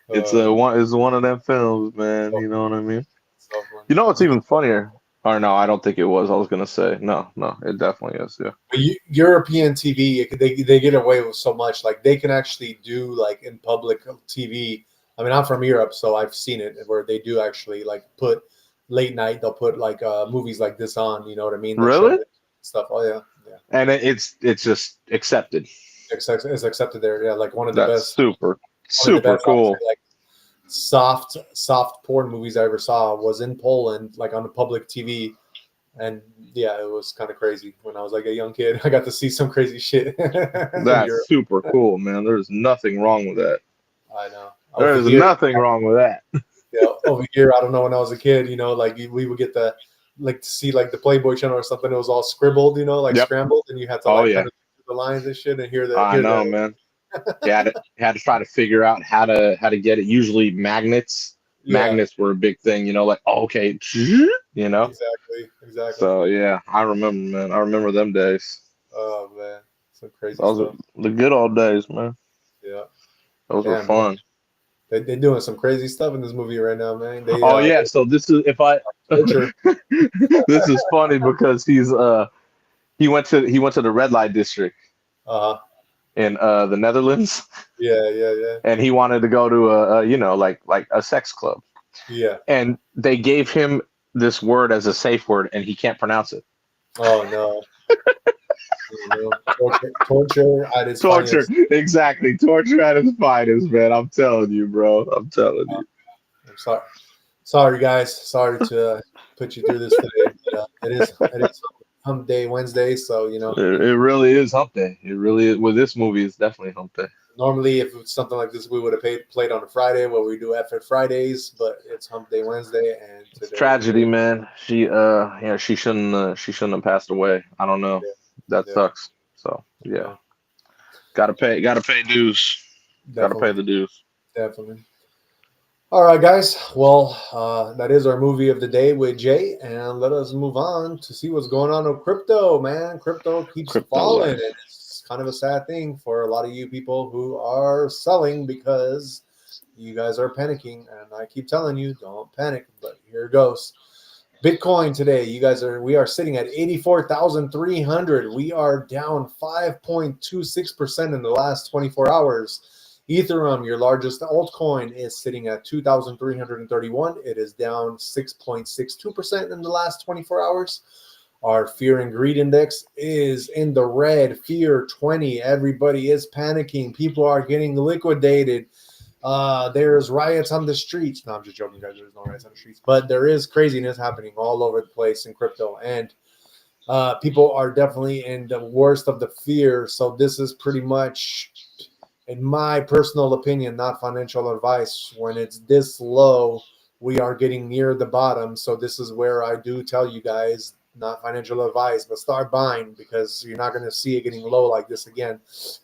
[SPEAKER 2] one of them films, man.
[SPEAKER 1] so,
[SPEAKER 2] You know what I mean?
[SPEAKER 1] so funny.
[SPEAKER 2] You know what's even funnier? Or no, I don't think it was. I was gonna say no, it definitely is. Yeah.
[SPEAKER 1] But European TV, they get away with so much. Like they can actually do like in public TV. I mean, I'm from Europe, so I've seen it where they do actually like put late night. They'll put like movies like this on. You know what I mean? They'll show
[SPEAKER 2] Really?
[SPEAKER 1] it, stuff. Oh yeah, yeah.
[SPEAKER 2] And it's just accepted.
[SPEAKER 1] It's accepted there. Yeah, like
[SPEAKER 2] That's super
[SPEAKER 1] one of the
[SPEAKER 2] super
[SPEAKER 1] best. I would say
[SPEAKER 2] cool.
[SPEAKER 1] like soft porn movies I ever saw was in Poland, like on the public TV. And yeah, it was kind of crazy when I was like a young kid. I got to see some crazy shit in
[SPEAKER 2] That's
[SPEAKER 1] Europe.
[SPEAKER 2] super cool, man. There's nothing wrong with that.
[SPEAKER 1] I know.
[SPEAKER 2] There is nothing wrong with that.
[SPEAKER 1] Over here, I don't know when I was a kid, like we would get like to see like the Playboy channel or something. It was all scribbled, you know, like
[SPEAKER 2] Yep.
[SPEAKER 1] scrambled, and you had to
[SPEAKER 2] Oh
[SPEAKER 1] like
[SPEAKER 2] yeah.
[SPEAKER 1] kind of do the lines and shit and hear
[SPEAKER 2] I know,
[SPEAKER 1] the
[SPEAKER 2] man. Had to try to figure out how to get it. Usually magnets.
[SPEAKER 1] yeah,
[SPEAKER 2] Magnets were a big thing, like, oh, okay, you know.
[SPEAKER 1] exactly.
[SPEAKER 2] So yeah, I remember, man. I remember them days.
[SPEAKER 1] Oh man, some crazy
[SPEAKER 2] Those are
[SPEAKER 1] stuff.
[SPEAKER 2] the good old days, man.
[SPEAKER 1] Yeah,
[SPEAKER 2] Those were
[SPEAKER 1] damn man,
[SPEAKER 2] fun.
[SPEAKER 1] they're doing some crazy stuff in this movie right now, man.
[SPEAKER 2] Oh yeah, so this is if I
[SPEAKER 1] Torture.
[SPEAKER 2] this is funny because he went to the red light district
[SPEAKER 1] Uh huh.
[SPEAKER 2] in the Netherlands,
[SPEAKER 1] Yeah.
[SPEAKER 2] and he wanted to go to like a sex club,
[SPEAKER 1] Yeah.
[SPEAKER 2] and they gave him this word as a safe word, and he can't pronounce it.
[SPEAKER 1] Oh no. Oh, no. Torture at its
[SPEAKER 2] Torture,
[SPEAKER 1] finest.
[SPEAKER 2] exactly. Torture at its finest, man. I'm telling you, bro. I'm telling you.
[SPEAKER 1] I'm sorry guys. Sorry to put you through this today, but it is Hump Day Wednesday, so
[SPEAKER 2] It really is hump day. It really is. With this movie, it's definitely hump day.
[SPEAKER 1] normally if it's something like this, we would have played on a Friday where we do FF Fridays, but it's Hump Day Wednesday, and
[SPEAKER 2] It's
[SPEAKER 1] today
[SPEAKER 2] tragedy, man. She shouldn't have passed away. I don't know.
[SPEAKER 1] yeah,
[SPEAKER 2] That
[SPEAKER 1] yeah,
[SPEAKER 2] sucks. So yeah,
[SPEAKER 1] yeah,
[SPEAKER 2] gotta pay dues. Gotta pay
[SPEAKER 1] definitely,
[SPEAKER 2] the dues.
[SPEAKER 1] definitely. All right, guys. Well, that is our movie of the day with Jay, and let us move on to see what's going on with crypto, man. Crypto keeps
[SPEAKER 2] Crypto
[SPEAKER 1] falling, and
[SPEAKER 2] life.
[SPEAKER 1] it's kind of a sad thing for a lot of you people who are selling because you guys are panicking. And I keep telling you, don't panic, but here it goes. Bitcoin today, we are sitting at 84,300. We are down 5.26% in the last 24 hours. Ethereum, your largest altcoin, is sitting at 2,331. It is down 6.62% in the last 24 hours. Our fear and greed index is in the red, fear 20. Everybody is panicking. People are getting liquidated. There's riots on the streets. No, I'm just joking, guys. There's no riots on the streets, but there is craziness happening all over the place in crypto, and people are definitely in the worst of the fear. So this is pretty much, in my personal opinion, not financial advice. When it's this low, we are getting near the bottom. So this is where I do tell you guys, not financial advice, but start buying because you're not going to see it getting low like this again.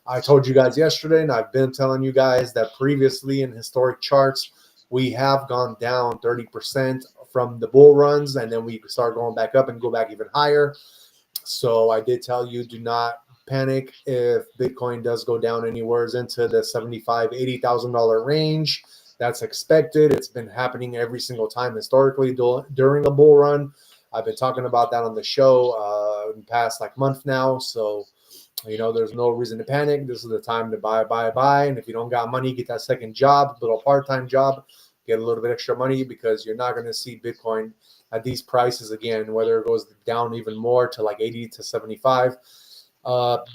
[SPEAKER 1] I told you guys yesterday, and I've been telling you guys that previously in historic charts, we have gone down 30% from the bull runs, and then we start going back up and go back even higher. So I did tell you, do not panic if Bitcoin does go down anywhere into the $75,000-$80,000 range. That's expected. It's been happening every single time historically during a bull run. I've been talking about that on the show in the past like month now. So there's no reason to panic. This is the time to buy. And if you don't got money, get that second job, little part-time job, get a little bit extra money because you're not going to see Bitcoin at these prices again, whether it goes down even more to like 80 to 75.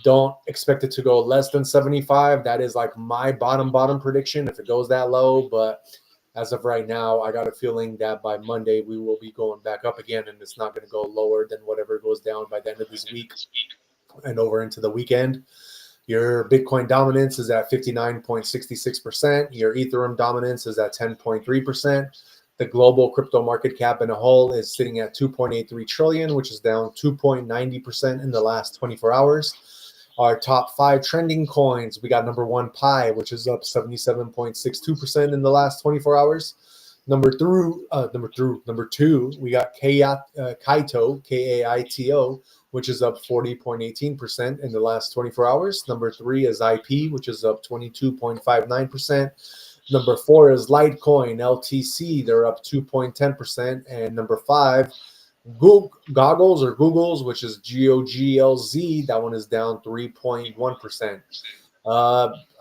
[SPEAKER 1] Don't expect it to go less than 75. That is like my bottom prediction if it goes that low. But as of right now, I got a feeling that by Monday we will be going back up again, and it's not going to go lower than whatever goes down by the end of this week and over into the weekend. Your Bitcoin dominance is at 59.66%. Your Ethereum dominance is at 10.3%. The global crypto market cap in a whole is sitting at 2.83 trillion, which is down 2.90% in the last 24 hours. Our top 5 trending coins, we got number 1 Pi, which is up 77.62% in the last 24 hours. Number 2, we got Kaito, Kaito, which is up 40.18% in the last 24 hours. Number 3 is IP, which is up 22.59%. Number 4 is Litecoin, LTC. They're up 2.10%. And number 5, Googles, which is GOGLZ. That one is down 3.1%.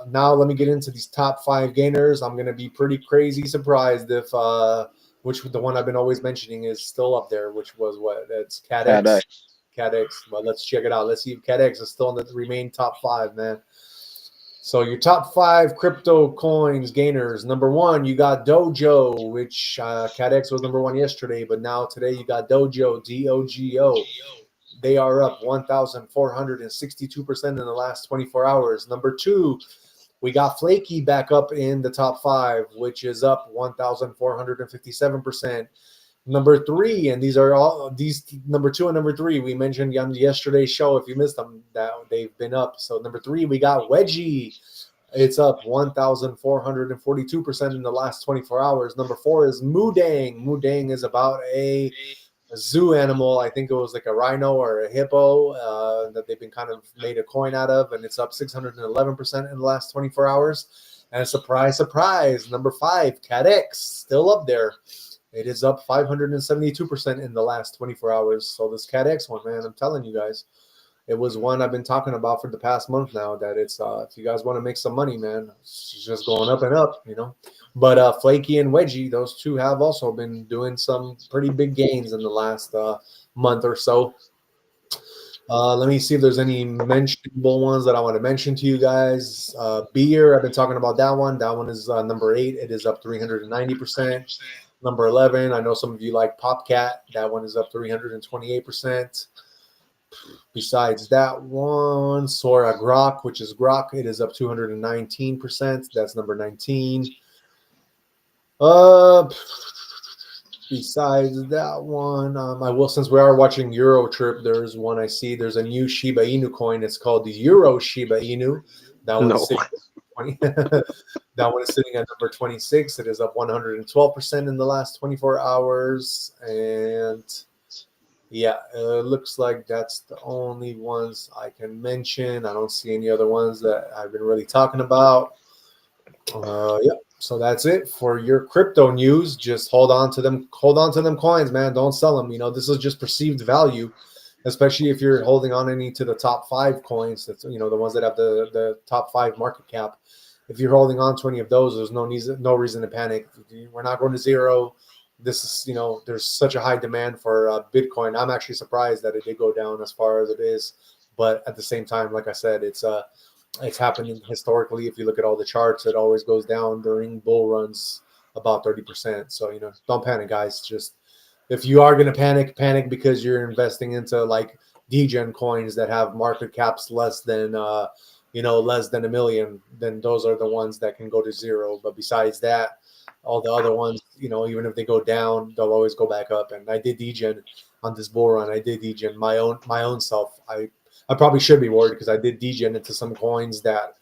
[SPEAKER 1] Now let me get into these top 5 gainers. I'm going to be pretty crazy surprised if which the one I've been always mentioning is still up there, which was what? It's CADX. CADX. Well, let's check it out. Let's see if CADX is still in the remain top 5, man. So your top 5 crypto coins gainers. Number 1, you got Dojo, which CADX was number 1 yesterday, but now today you got Dojo, DOGO. They are up 1,462% in the last 24 hours. Number 2, we got Flaky back up in the top 5, which is up 1,457%. Number three, and these are all these number two and number three we mentioned on yesterday's show. If you missed them, that they've been up. So number three, we got Wedgie. It's up 1,442% in the last 24 hours. Number four is Moodang. Moodang is about a zoo animal. I think it was like a rhino or a hippo that they've been kind of made a coin out of, and it's up 611% in the last 24 hours. And surprise, surprise, number five, CatX, still up there. It is up 572% in the last 24 hours. So this CatX one, man, I'm telling you guys, it was one I've been talking about for the past month now. That it's if you guys want to make some money, man, it's just going up and up, you know. But Flaky and Wedgie, those two have also been doing some pretty big gains in the last month or so. Let me see if there's any mentionable ones that I want to mention to you guys. Beer, I've been talking about that one. That one is number 8. It is up 390%. Number 11, I know some of you like Popcat. That one is up 328%. Besides that one, Sora Grok, which is Grok, it is up 219%. That's number 19. Besides that one, I will, since we are watching Euro Trip, there's one I see. There's a new Shiba Inu coin. It's called the Euro Shiba Inu. That one is
[SPEAKER 2] No.
[SPEAKER 1] sitting at 20. That one is sitting at number 26. It is up 112% in the last 24 hours. And yeah, it looks like that's the only ones I can mention. I don't see any other ones that I've been really talking about. Yeah, so that's it for your crypto news. Just hold on to them. Hold on to them coins, man. Don't sell them. You know, this is just perceived value, especially if you're holding on any to the top 5 coins. That's, you know, the ones that have the top 5 market cap. If you're holding on to any of those, there's no reason to panic. We're not going to zero. This is, you know, there's such a high demand for Bitcoin. I'm actually surprised that it did go down as far as it is, but at the same time, like I said, it's happening historically. If you look at all the charts, it always goes down during bull runs about 30%. So, you know, don't panic, guys. Just if you are going to panic because you're investing into like degen coins that have market caps less than less than $1 million, then those are the ones that can go to zero. But besides that, all the other ones, you know, even if they go down, they'll always go back up. And I did degen on this bull run. I did degen my own self. I probably should be worried because I did degen into some coins that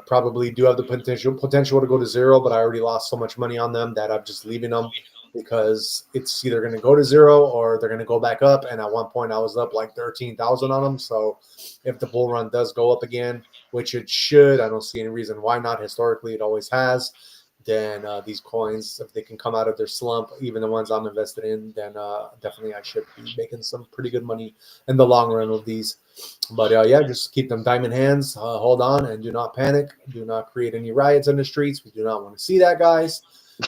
[SPEAKER 1] probably do have the potential to go to zero, but I already lost so much money on them that I'm just leaving them because it's either going to go to zero or they're going to go back up. And at one point, I was up like 13,000 on them. So if the bull run does go up again, which it should, I don't see any reason why not. Historically, it always has. Then these coins, if they can come out of their slump, even the ones I'm invested in, then definitely I should be making some pretty good money in the long run with these. But yeah, just keep them diamond hands. Hold on and do not panic. Do not create any riots in the streets. We do not want to see that, guys.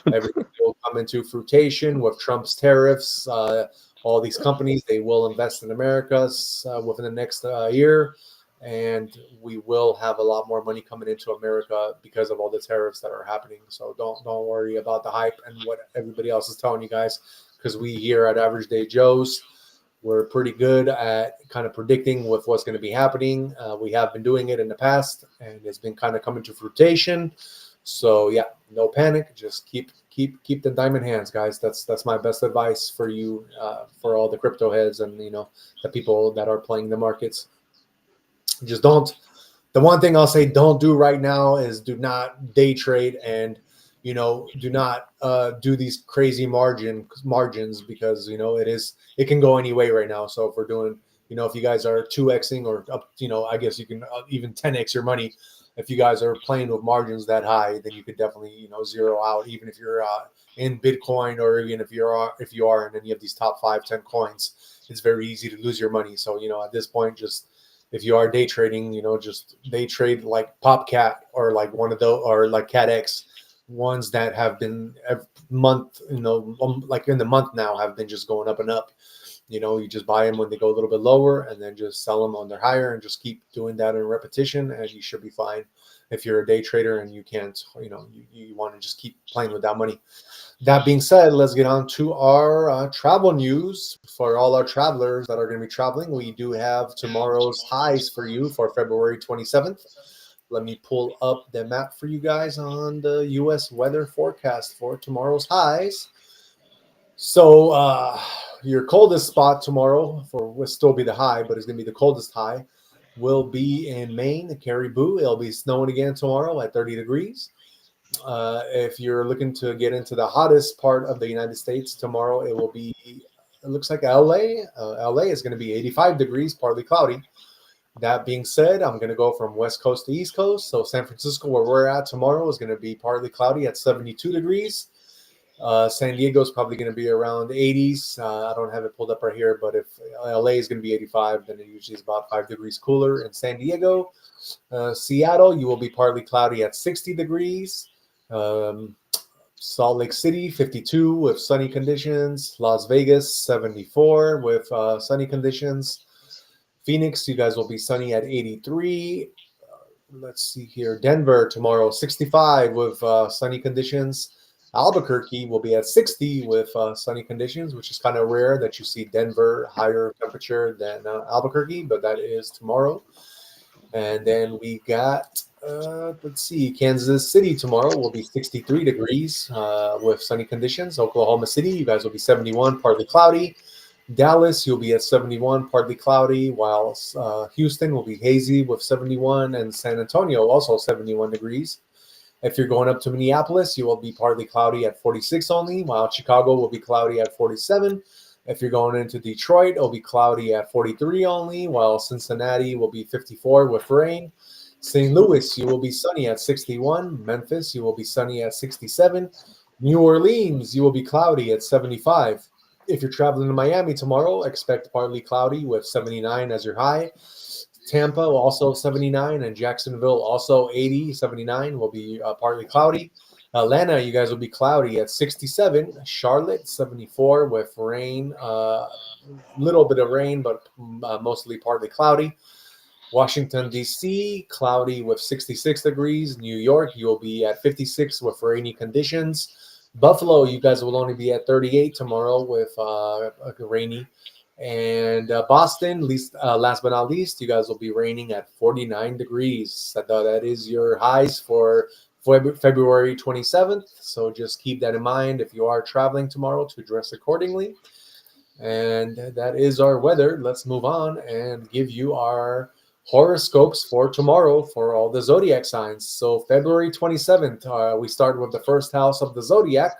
[SPEAKER 1] Everything will come into fruition with Trump's tariffs. All these companies, they will invest in America within the next year. And we will have a lot more money coming into America because of all the tariffs that are happening. So don't worry about the hype and what everybody else is telling you guys, because we here at Average Day Joes, we're pretty good at kind of predicting with what's going to be happening. We have been doing it in the past, and it's been kind of coming to fruition. So yeah, no panic. Just keep the diamond hands, guys. That's my best advice for you, for all the crypto heads and the people that are playing the markets. Just don't. The one thing I'll say don't do right now is do not day trade and do not do these crazy margins because it can go any way right now. So if we're doing if you guys are 2xing or up, I guess you can even 10x your money. If you guys are playing with margins that high, then you could definitely zero out. Even if you're in Bitcoin or even if you are in any of these top 5-10 coins, it's very easy to lose your money. So at this point, just if you are day trading, just day trade like Popcat or like one of those or like CatX, ones that have been every month, like in the month now have been just going up and up. You just buy them when they go a little bit lower and then just sell them when they're higher and just keep doing that in repetition and you should be fine. If you're a day trader and you can't, you want to just keep playing with that money. That being said, let's get on to our travel news. For all our travelers that are going to be traveling, we do have tomorrow's highs for you for February 27th. Let me pull up the map for you guys on the U.S. weather forecast for tomorrow's highs. So your coldest spot tomorrow for will still be the high, but it's going to be the coldest high. Will be in Maine, Caribou. It'll be snowing again tomorrow at 30 degrees. If you're looking to get into the hottest part of the United States tomorrow, it will be. It looks like LA. LA is going to be 85 degrees, partly cloudy. That being said, I'm going to go from West Coast to East Coast. So San Francisco, where we're at tomorrow, is going to be partly cloudy at 72 degrees. San Diego is probably going to be around 80s. I don't have it pulled up right here, but if LA is going to be 85, then it usually is about 5 degrees cooler in San Diego. Seattle, you will be partly cloudy at 60 degrees. Um, Salt Lake City, 52 with sunny conditions. Las Vegas, 74 with sunny conditions. Phoenix, you guys will be sunny at 83. Let's see here. Denver tomorrow, 65 with sunny conditions. Albuquerque will be at 60 with sunny conditions, which is kind of rare that you see Denver higher temperature than Albuquerque, but that is tomorrow. And then we got, let's see, Kansas City tomorrow will be 63 degrees with sunny conditions. Oklahoma City, you guys will be 71, partly cloudy. Dallas, you'll be at 71, partly cloudy, while Houston will be hazy with 71, and San Antonio also 71 degrees. If you're going up to Minneapolis, you will be partly cloudy at 46 only, while Chicago will be cloudy at 47. If you're going into Detroit, it'll be cloudy at 43 only, while Cincinnati will be 54 with rain. St. Louis, you will be sunny at 61. Memphis, you will be sunny at 67. New Orleans, you will be cloudy at 75. If you're traveling to Miami tomorrow, expect partly cloudy with 79 as your high. Tampa also 79, and Jacksonville also 80. 79 will be partly cloudy. Atlanta, you guys will be cloudy at 67. Charlotte, 74 with rain, little bit of rain, but mostly partly cloudy. Washington, D.C., cloudy with 66 degrees. New York, you'll be at 56 with rainy conditions. Buffalo, you guys will only be at 38 tomorrow with rainy. And Boston, last but not least, you guys will be raining at 49 degrees. That is your highs for February 27th. So just keep that in mind if you are traveling tomorrow to dress accordingly. And that is our weather. Let's move on and give you our horoscopes for tomorrow for all the zodiac signs. So February 27th, we start with the first house of the zodiac.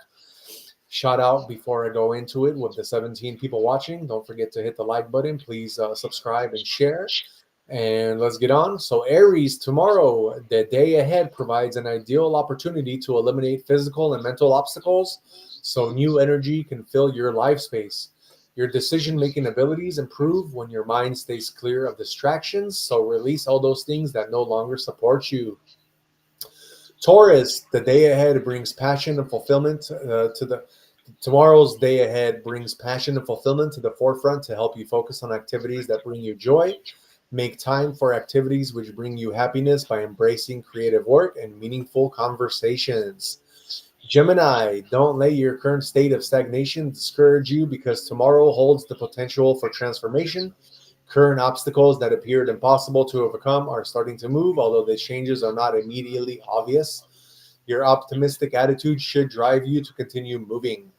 [SPEAKER 1] Shout out before I go into it with the 17 people watching. Don't forget to hit the like button. Please subscribe and share. And let's get on. So Aries, tomorrow, the day ahead provides an ideal opportunity to eliminate physical and mental obstacles so new energy can fill your life space. Your decision-making abilities improve when your mind stays clear of distractions, so release all those things that no longer support you. Taurus, the day ahead brings passion and fulfillment to the tomorrow's day ahead brings passion and fulfillment to the forefront to help you focus on activities that bring you joy. Make time for activities which bring you happiness by embracing creative work and meaningful conversations. Gemini, don't let your current state of stagnation discourage you because tomorrow holds the potential for transformation. Current obstacles that appeared impossible to overcome are starting to move, although the changes are not immediately obvious. Your optimistic attitude should drive you to continue moving.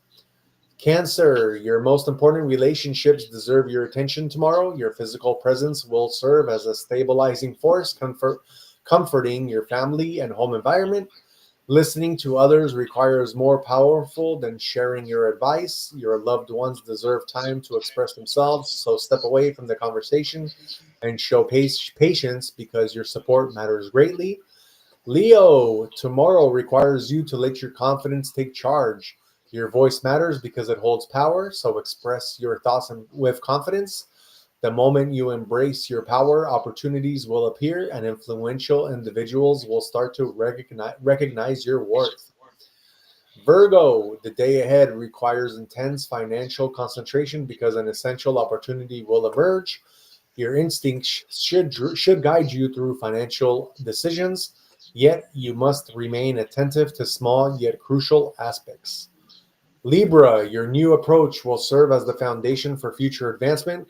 [SPEAKER 1] Cancer, your most important relationships deserve your attention tomorrow. Your physical presence will serve as a stabilizing force, comforting your family and home environment. Listening to others requires more powerful than sharing your advice. Your loved ones deserve time to express themselves, so step away from the conversation and show patience because your support matters greatly. Leo, tomorrow requires you to let your confidence take charge. Your voice matters because it holds power, so express your thoughts with confidence. The moment you embrace your power, opportunities will appear and influential individuals will start to recognize your worth. Virgo, the day ahead requires intense financial concentration because an essential opportunity will emerge. Your instincts should guide you through financial decisions, yet you must remain attentive to small yet crucial aspects. Libra, your new approach will serve as the foundation for future advancement.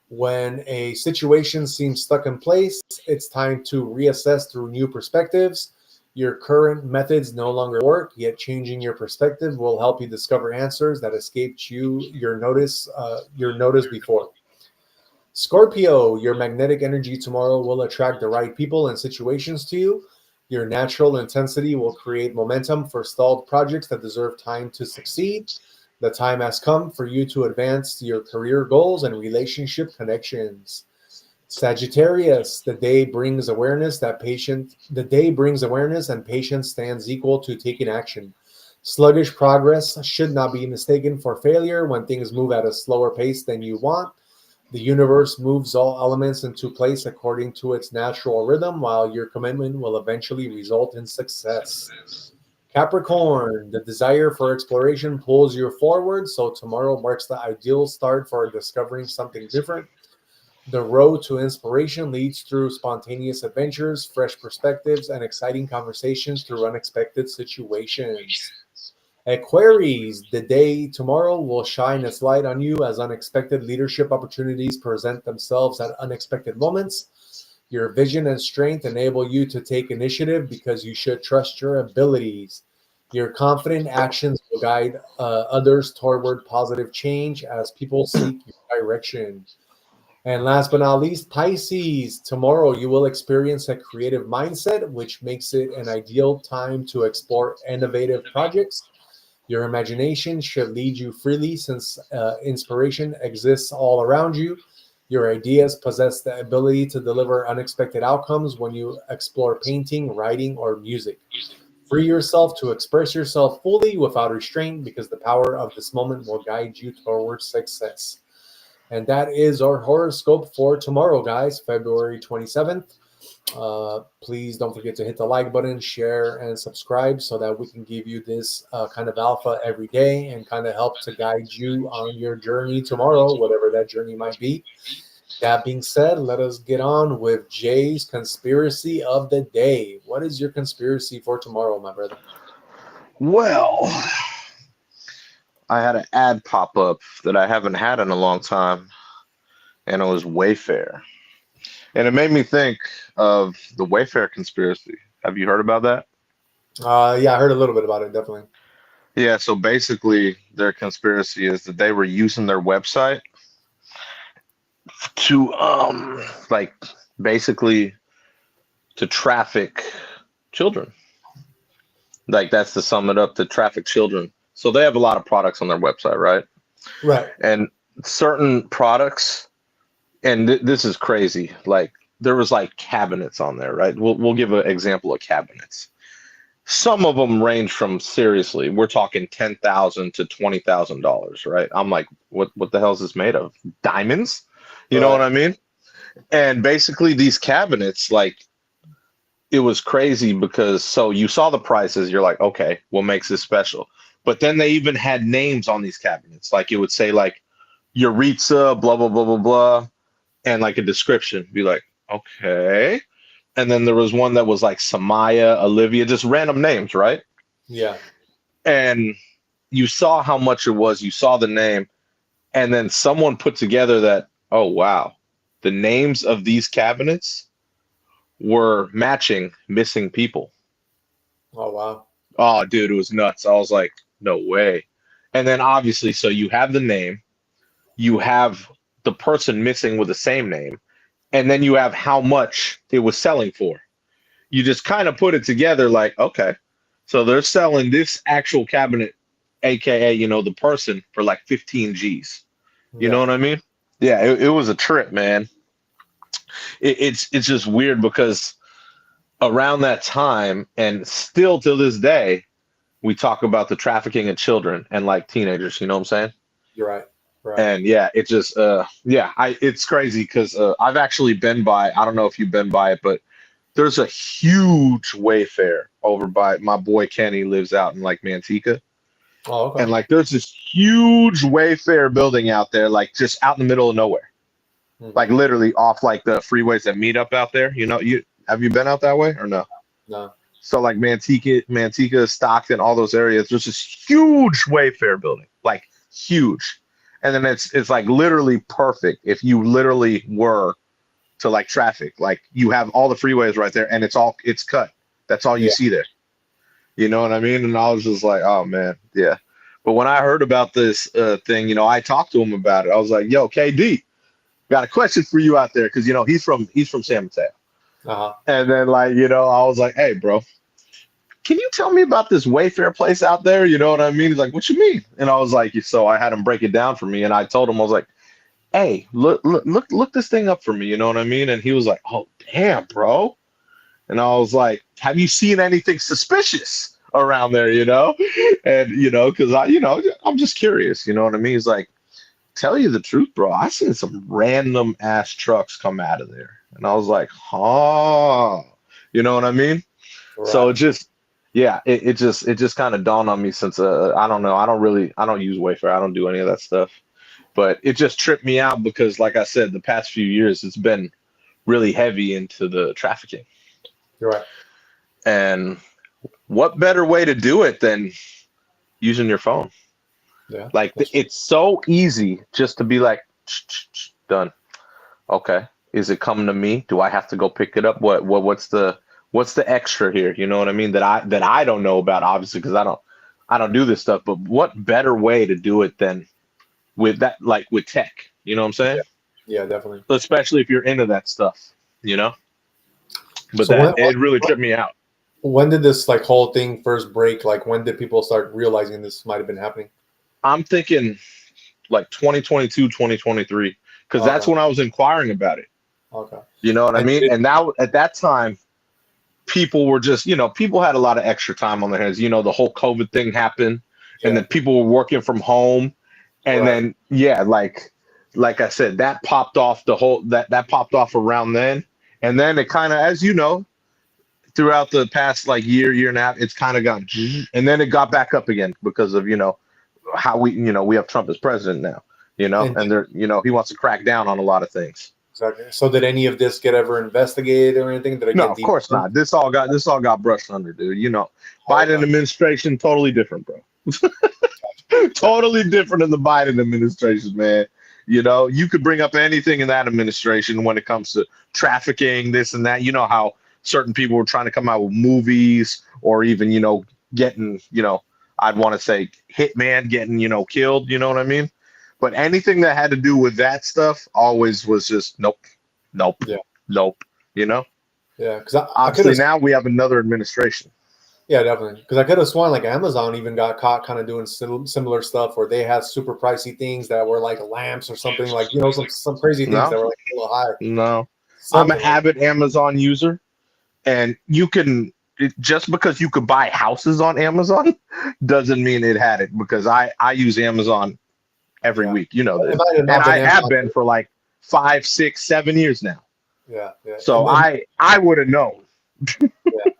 [SPEAKER 1] When a situation seems stuck in place, it's time to reassess through new perspectives. Your current methods no longer work, yet changing your perspective will help you discover answers that escaped your notice before. Scorpio, your magnetic energy tomorrow will attract the right people and situations to you. Your natural intensity will create momentum for stalled projects that deserve time to succeed. The time has come for you to advance your career goals and relationship connections. Sagittarius, the day brings awareness and patience stands equal to taking action. Sluggish progress should not be mistaken for failure when things move at a slower pace than you want. The universe moves all elements into place according to its natural rhythm, while your commitment will eventually result in success. Capricorn, the desire for exploration pulls you forward, so tomorrow marks the ideal start for discovering something different. The road to inspiration leads through spontaneous adventures, fresh perspectives, and exciting conversations through unexpected situations. Aquarius, the day tomorrow will shine its light on you as unexpected leadership opportunities present themselves at unexpected moments. Your vision and strength enable you to take initiative because you should trust your abilities. Your confident actions will guide others toward positive change as people seek your direction. And last but not least, Pisces. Tomorrow you will experience a creative mindset, which makes it an ideal time to explore innovative projects. Your imagination should lead you freely since inspiration exists all around you. Your ideas possess the ability to deliver unexpected outcomes when you explore painting, writing, or music. Free yourself to express yourself fully without restraint because the power of this moment will guide you towards success. And that is our horoscope for tomorrow, guys, February 27th. Please don't forget to hit the like button, share, and subscribe so that we can give you this kind of alpha every day and kind of help to guide you on your journey tomorrow, whatever that journey might be. That being said, let us get on with Jay's conspiracy of the day. What is your conspiracy for tomorrow, my brother?
[SPEAKER 2] Well, I had an ad pop up that I haven't had in a long time, and it was Wayfair. And it made me think of the Wayfair conspiracy. Have you heard about that?
[SPEAKER 1] Yeah, I heard a little bit about it, definitely.
[SPEAKER 2] Yeah, so basically their conspiracy is that they were using their website to like basically to traffic children. Like that's to sum it up, to traffic children. So they have a lot of products on their website, right?
[SPEAKER 1] Right.
[SPEAKER 2] And certain products, and this is crazy. Like there was like cabinets on there, right? We'll give an example of cabinets. Some of them range from seriously, we're talking $10,000 to $20,000, right? I'm like, what the hell is this made of? Diamonds? You know what
[SPEAKER 1] Right.
[SPEAKER 2] I mean? And basically these cabinets, like it was crazy because so you saw the prices, you're like, okay, what makes this special? But then they even had names on these cabinets. Like it would say like Yuritsa, blah, blah, blah, blah, blah, and like a description. Be like, okay. And then there was one that was like Samaya, Olivia, just random names, right?
[SPEAKER 1] Yeah.
[SPEAKER 2] And you saw how much it was, you saw the name, and then someone put together that, oh wow, the names of these cabinets were matching missing people.
[SPEAKER 1] Oh, wow.
[SPEAKER 2] Oh, dude, it was nuts. I was like, no way. And then obviously, so you have the name, you have the person missing with the same name, and then you have how much it was selling for. You just kind of put it together like, okay, so they're selling this actual cabinet, aka, the person, for like 15 G's. You know
[SPEAKER 1] Yeah.
[SPEAKER 2] what I mean? Yeah, it was a trip, man. It's just weird because around that time, and still to this day, we talk about the trafficking of children and like teenagers. You know what I'm saying?
[SPEAKER 1] You're right. Right.
[SPEAKER 2] And yeah, it just yeah, it's crazy because I've actually been by. I don't know if you've been by it, but there's a huge Wayfair over by my boy Kenny lives out in like Manteca.
[SPEAKER 1] Oh,
[SPEAKER 2] And
[SPEAKER 1] okay.
[SPEAKER 2] like there's this huge Wayfair building out there, like just out in the middle of nowhere. Like
[SPEAKER 1] Hmm.
[SPEAKER 2] literally off like the freeways that meet up out there. You have you been out that way or no?
[SPEAKER 1] No.
[SPEAKER 2] So like Manteca, Stockton, all those areas, there's this huge Wayfair building, like huge. And then it's like literally perfect if you literally were to like traffic. Like you have all the freeways right there and it's cut. That's all you
[SPEAKER 1] Yeah.
[SPEAKER 2] see there. You know what I mean? And I was just like, oh man, yeah. But when I heard about this thing, I talked to him about it. I was like, yo, KD, got a question for you out there, because he's from San Mateo.
[SPEAKER 1] Uh-huh.
[SPEAKER 2] And then I was like, hey, bro, can you tell me about this Wayfair place out there? You know what I mean? He's like, what you mean? And I was like, so I had him break it down for me, and I told him, I was like, hey, look this thing up for me. You know what I mean? And he was like, oh, damn, bro. And I was like, have you seen anything suspicious around there? And because I'm just curious. You know what I mean? He's like, tell you the truth, bro, I seen some random ass trucks come out of there. And I was like, huh. You know what I mean? So
[SPEAKER 1] Right.
[SPEAKER 2] it just, yeah, it just kind of dawned on me, since I don't know, I don't use Wayfair, I don't do any of that stuff, but it just tripped me out because, like I said, the past few years it's been really heavy into the trafficking.
[SPEAKER 1] You're right.
[SPEAKER 2] And what better way to do it than using your phone?
[SPEAKER 1] Yeah.
[SPEAKER 2] Like it's so easy just to be like, done. Okay. Is it coming to me? Do I have to go pick it up? What's the extra here? You know what I mean? That I don't know about, obviously, because I don't do this stuff. But what better way to do it than with that, like with tech? You know what I'm saying?
[SPEAKER 1] Yeah. Yeah, definitely.
[SPEAKER 2] Especially if you're into that stuff, But
[SPEAKER 1] So
[SPEAKER 2] it really tripped me out.
[SPEAKER 1] when did this like whole thing first break? Like when did people start realizing this might have been happening?
[SPEAKER 2] I'm thinking like 2022, 2023, because that's
[SPEAKER 1] Okay.
[SPEAKER 2] when I was inquiring about it.
[SPEAKER 1] Okay.
[SPEAKER 2] You know what I
[SPEAKER 1] And
[SPEAKER 2] mean? And now at that time, people were just, people had a lot of extra time on their hands. The whole COVID thing happened, and
[SPEAKER 1] yeah.
[SPEAKER 2] then people were working from home. And
[SPEAKER 1] Right.
[SPEAKER 2] then, yeah, like I said, that popped off that popped off around then. And then it kind of, as throughout the past like year and a half, it's kind of gone, and then it got back up again because of, how we have Trump as president now,
[SPEAKER 1] And
[SPEAKER 2] and he wants to crack down on a lot of things.
[SPEAKER 1] exactly. So did any of this get ever investigated or anything? Did it
[SPEAKER 2] No,
[SPEAKER 1] get
[SPEAKER 2] of
[SPEAKER 1] deep?
[SPEAKER 2] course not. This all got brushed under, dude. Biden
[SPEAKER 1] Okay.
[SPEAKER 2] administration, totally different, bro. Totally different in the Biden administration, man. You could bring up anything in that administration when it comes to trafficking, this and that. You know how certain people were trying to come out with movies, or even, getting, I'd want to say hitman getting, killed. You know what I mean? But anything that had to do with that stuff always was just nope, nope,
[SPEAKER 1] Yeah.
[SPEAKER 2] nope.
[SPEAKER 1] Yeah. Because I could
[SPEAKER 2] Obviously
[SPEAKER 1] have.
[SPEAKER 2] now we have another administration.
[SPEAKER 1] Yeah, definitely. Because I could have sworn like Amazon even got caught kind of doing similar stuff where they had super pricey things that were like lamps or something, like some crazy things
[SPEAKER 2] No,
[SPEAKER 1] that were like a little high.
[SPEAKER 2] no. I'm an
[SPEAKER 1] Something like
[SPEAKER 2] avid Amazon user, and just because you could buy houses on Amazon doesn't mean it had it, because I use Amazon every
[SPEAKER 1] yeah.
[SPEAKER 2] week. You know
[SPEAKER 1] It
[SPEAKER 2] this,
[SPEAKER 1] might have
[SPEAKER 2] and
[SPEAKER 1] not been
[SPEAKER 2] I have
[SPEAKER 1] Amazon.
[SPEAKER 2] been for like 5, 6, 7 years now.
[SPEAKER 1] Yeah, yeah.
[SPEAKER 2] So
[SPEAKER 1] And
[SPEAKER 2] I would have known
[SPEAKER 1] yeah,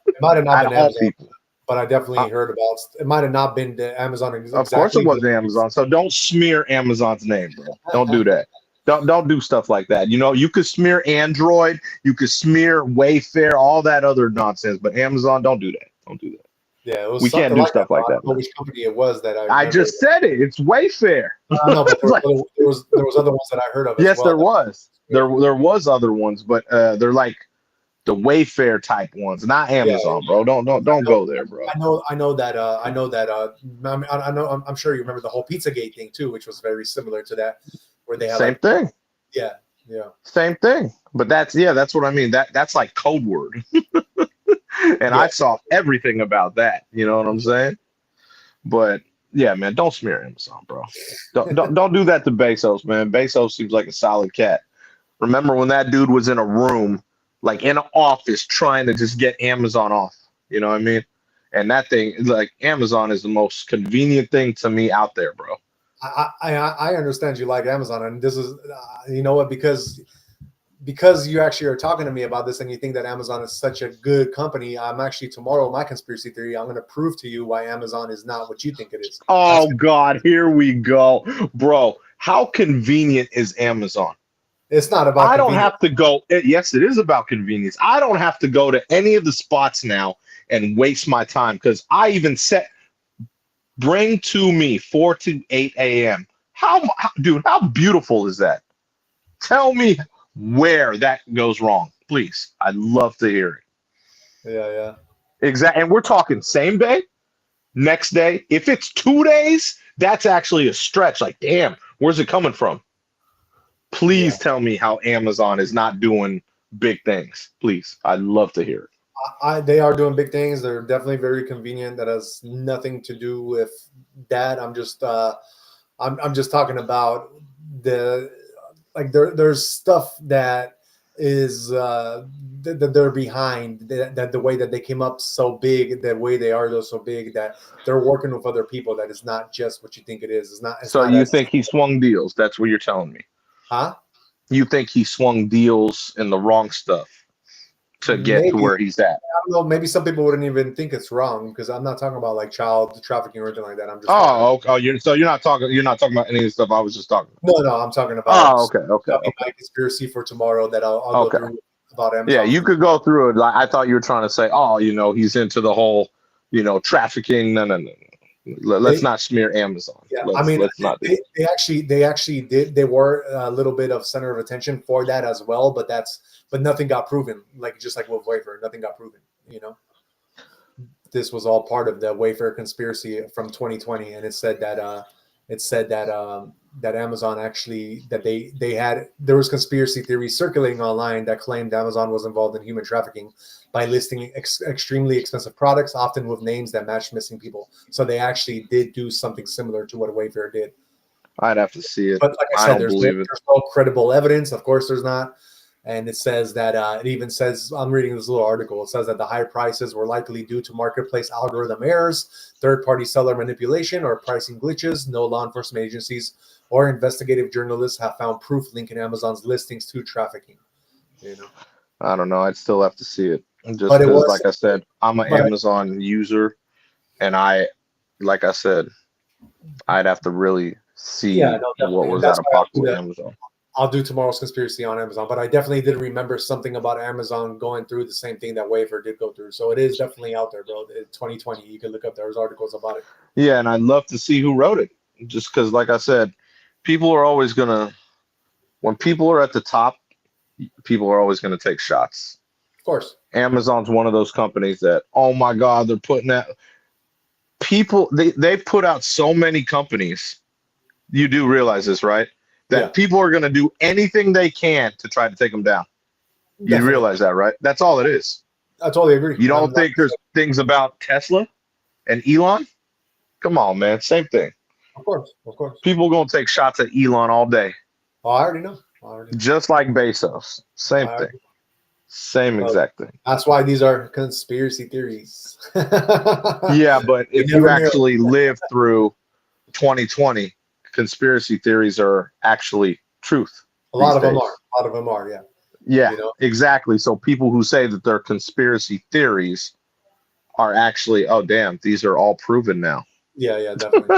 [SPEAKER 1] it might have not
[SPEAKER 2] out of
[SPEAKER 1] been
[SPEAKER 2] all
[SPEAKER 1] Amazon,
[SPEAKER 2] people.
[SPEAKER 1] but I definitely
[SPEAKER 2] Uh,
[SPEAKER 1] heard about it. Might have not been the Amazon
[SPEAKER 2] of course it
[SPEAKER 1] exactly.
[SPEAKER 2] wasn't Amazon. So don't smear Amazon's name, bro. Don't do that. Don't do stuff like that. You could smear Android, you could smear Wayfair, all that other nonsense, but Amazon, don't do that. Don't do that.
[SPEAKER 1] Yeah, it was
[SPEAKER 2] We can't
[SPEAKER 1] something
[SPEAKER 2] do
[SPEAKER 1] like that.
[SPEAKER 2] stuff
[SPEAKER 1] But
[SPEAKER 2] like
[SPEAKER 1] I
[SPEAKER 2] that,
[SPEAKER 1] don't know
[SPEAKER 2] man.
[SPEAKER 1] which company it was that I
[SPEAKER 2] I
[SPEAKER 1] remember.
[SPEAKER 2] just said it. It's Wayfair.
[SPEAKER 1] I know, but
[SPEAKER 2] Like,
[SPEAKER 1] there was other ones that I heard of as
[SPEAKER 2] yes,
[SPEAKER 1] well.
[SPEAKER 2] there was. There was other ones, but they're like the Wayfair type ones, not
[SPEAKER 1] Yeah,
[SPEAKER 2] Amazon, bro. Don't go there, bro.
[SPEAKER 1] I know that. I know. I'm sure you remember the whole Pizzagate thing too, which was very similar to that, where they had
[SPEAKER 2] Same
[SPEAKER 1] like,
[SPEAKER 2] thing.
[SPEAKER 1] yeah, yeah,
[SPEAKER 2] Same thing. But that's what I mean. That's like code word. And
[SPEAKER 1] yeah,
[SPEAKER 2] I saw everything about that. You know what I'm saying? But yeah, man, don't smear Amazon, bro. Don't do that to Bezos, man. Bezos seems like a solid cat. Remember when that dude was in a room, like in an office, trying to just get Amazon off? You know what I mean? And that thing, like Amazon, is the most convenient thing to me out there, bro.
[SPEAKER 1] I understand you like Amazon, and this is you know what, because you actually are talking to me about this and you think that Amazon is such a good company. I'm actually, tomorrow, my conspiracy theory, I'm going to prove to you why Amazon is not what you think it is.
[SPEAKER 2] Oh God, here we go, bro. How convenient is Amazon?
[SPEAKER 1] It's not about
[SPEAKER 2] I don't
[SPEAKER 1] convenience.
[SPEAKER 2] have to go. Yes, it is about convenience. I don't have to go to any of the spots now and waste my time, because I even set bring to me 4 to 8 a.m. Dude, how beautiful is that? Tell me where that goes wrong, please. I'd love to hear it.
[SPEAKER 1] Yeah, yeah.
[SPEAKER 2] Exactly. And we're talking same day, next day. If it's 2 days, that's actually a stretch. Like, damn, where's it coming from?
[SPEAKER 1] Yeah.
[SPEAKER 2] Please tell me how Amazon is not doing big things. Please. I'd love to hear it.
[SPEAKER 1] They are doing big things. They're definitely very convenient. That has nothing to do with that. I'm just talking about the like there's stuff that is that they're behind that the way that they came up so big, the way they are though so big that they're working with other people. That is not just what you think it is. It's
[SPEAKER 2] So
[SPEAKER 1] not
[SPEAKER 2] you
[SPEAKER 1] as
[SPEAKER 2] think he swung deals? That's what you're telling me.
[SPEAKER 1] huh?
[SPEAKER 2] You think he swung deals in the wrong stuff to get to
[SPEAKER 1] Maybe
[SPEAKER 2] where he's at?
[SPEAKER 1] I don't know. Maybe some people wouldn't even think it's wrong because I'm not talking about like child trafficking or anything like that. I'm just talking about
[SPEAKER 2] Oh, okay. Oh, you're not talking about any of the stuff I was just talking about.
[SPEAKER 1] no. I'm talking about
[SPEAKER 2] Oh, okay, okay,
[SPEAKER 1] my conspiracy for tomorrow that I'll go
[SPEAKER 2] okay.
[SPEAKER 1] through about
[SPEAKER 2] Yeah,
[SPEAKER 1] Amazon.
[SPEAKER 2] you could go through it. Like I thought you were trying to say, oh, he's into the whole, trafficking. No, no, no, no. Let's
[SPEAKER 1] They
[SPEAKER 2] not smear Amazon.
[SPEAKER 1] Yeah, I
[SPEAKER 2] Let's
[SPEAKER 1] mean,
[SPEAKER 2] let's not do that.
[SPEAKER 1] they actually did. They were a little bit of center of attention for that as well, but nothing got proven. Like just like with Wayfair, nothing got proven. You know, this was all part of the Wayfair conspiracy from 2020, and it said that that Amazon actually that they had there was conspiracy theories circulating online that claimed Amazon was involved in human trafficking by listing extremely expensive products, often with names that matched missing people. So they actually did do something similar to what Wayfair did.
[SPEAKER 2] I'd have to see it.
[SPEAKER 1] But like I
[SPEAKER 2] I
[SPEAKER 1] said,
[SPEAKER 2] don't believe it.
[SPEAKER 1] there's no credible evidence. Of course, there's not. And it says that it even says I'm reading this little article. It says that the high prices were likely due to marketplace algorithm errors, third-party seller manipulation, or pricing glitches. No law enforcement agencies or investigative journalists have found proof linking Amazon's listings to trafficking. You know,
[SPEAKER 2] I don't know. I'd still have to see it. Just
[SPEAKER 1] but it
[SPEAKER 2] because,
[SPEAKER 1] was,
[SPEAKER 2] like I said, I'm an
[SPEAKER 1] but
[SPEAKER 2] Amazon user, and like I said, I'd have to really
[SPEAKER 1] yeah,
[SPEAKER 2] see
[SPEAKER 1] no,
[SPEAKER 2] what
[SPEAKER 1] definitely, and
[SPEAKER 2] was out
[SPEAKER 1] that's
[SPEAKER 2] of
[SPEAKER 1] why
[SPEAKER 2] pocket with Amazon.
[SPEAKER 1] I'll do tomorrow's conspiracy on Amazon, but I definitely did remember something about Amazon going through the same thing that Wayfair did go through. So it is definitely out there, bro. 2020, you can look up there's articles about it.
[SPEAKER 2] Yeah, and I'd love to see who wrote it. Just because, like I said, people are always gonna when people are at the top, people are always gonna take shots.
[SPEAKER 1] Of course.
[SPEAKER 2] Amazon's one of those companies that, oh my God, they're putting that people they've put out so many companies. You do realize this, right?
[SPEAKER 1] Yeah,
[SPEAKER 2] That people are gonna do anything they can to try to take them down. You
[SPEAKER 1] definitely.
[SPEAKER 2] realize that, right? That's all it is.
[SPEAKER 1] I totally agree.
[SPEAKER 2] You don't think there's things about Tesla and Elon? Come on, man. Same thing.
[SPEAKER 1] Of course, of course.
[SPEAKER 2] People gonna take shots at Elon all day.
[SPEAKER 1] Oh, I already know. I already know.
[SPEAKER 2] Just like Bezos. Same
[SPEAKER 1] I
[SPEAKER 2] thing.
[SPEAKER 1] already
[SPEAKER 2] Same
[SPEAKER 1] know.
[SPEAKER 2] exact thing.
[SPEAKER 1] That's why these are conspiracy theories.
[SPEAKER 2] Yeah, but if you
[SPEAKER 1] never knew.
[SPEAKER 2] actually live through 2020, conspiracy theories are actually truth
[SPEAKER 1] A lot
[SPEAKER 2] these
[SPEAKER 1] of them
[SPEAKER 2] days.
[SPEAKER 1] are. A lot of them are. Yeah.
[SPEAKER 2] Yeah,
[SPEAKER 1] You know.
[SPEAKER 2] exactly. So people who say that they're conspiracy theories are actually, oh damn, these are all proven now.
[SPEAKER 1] Yeah, yeah, definitely.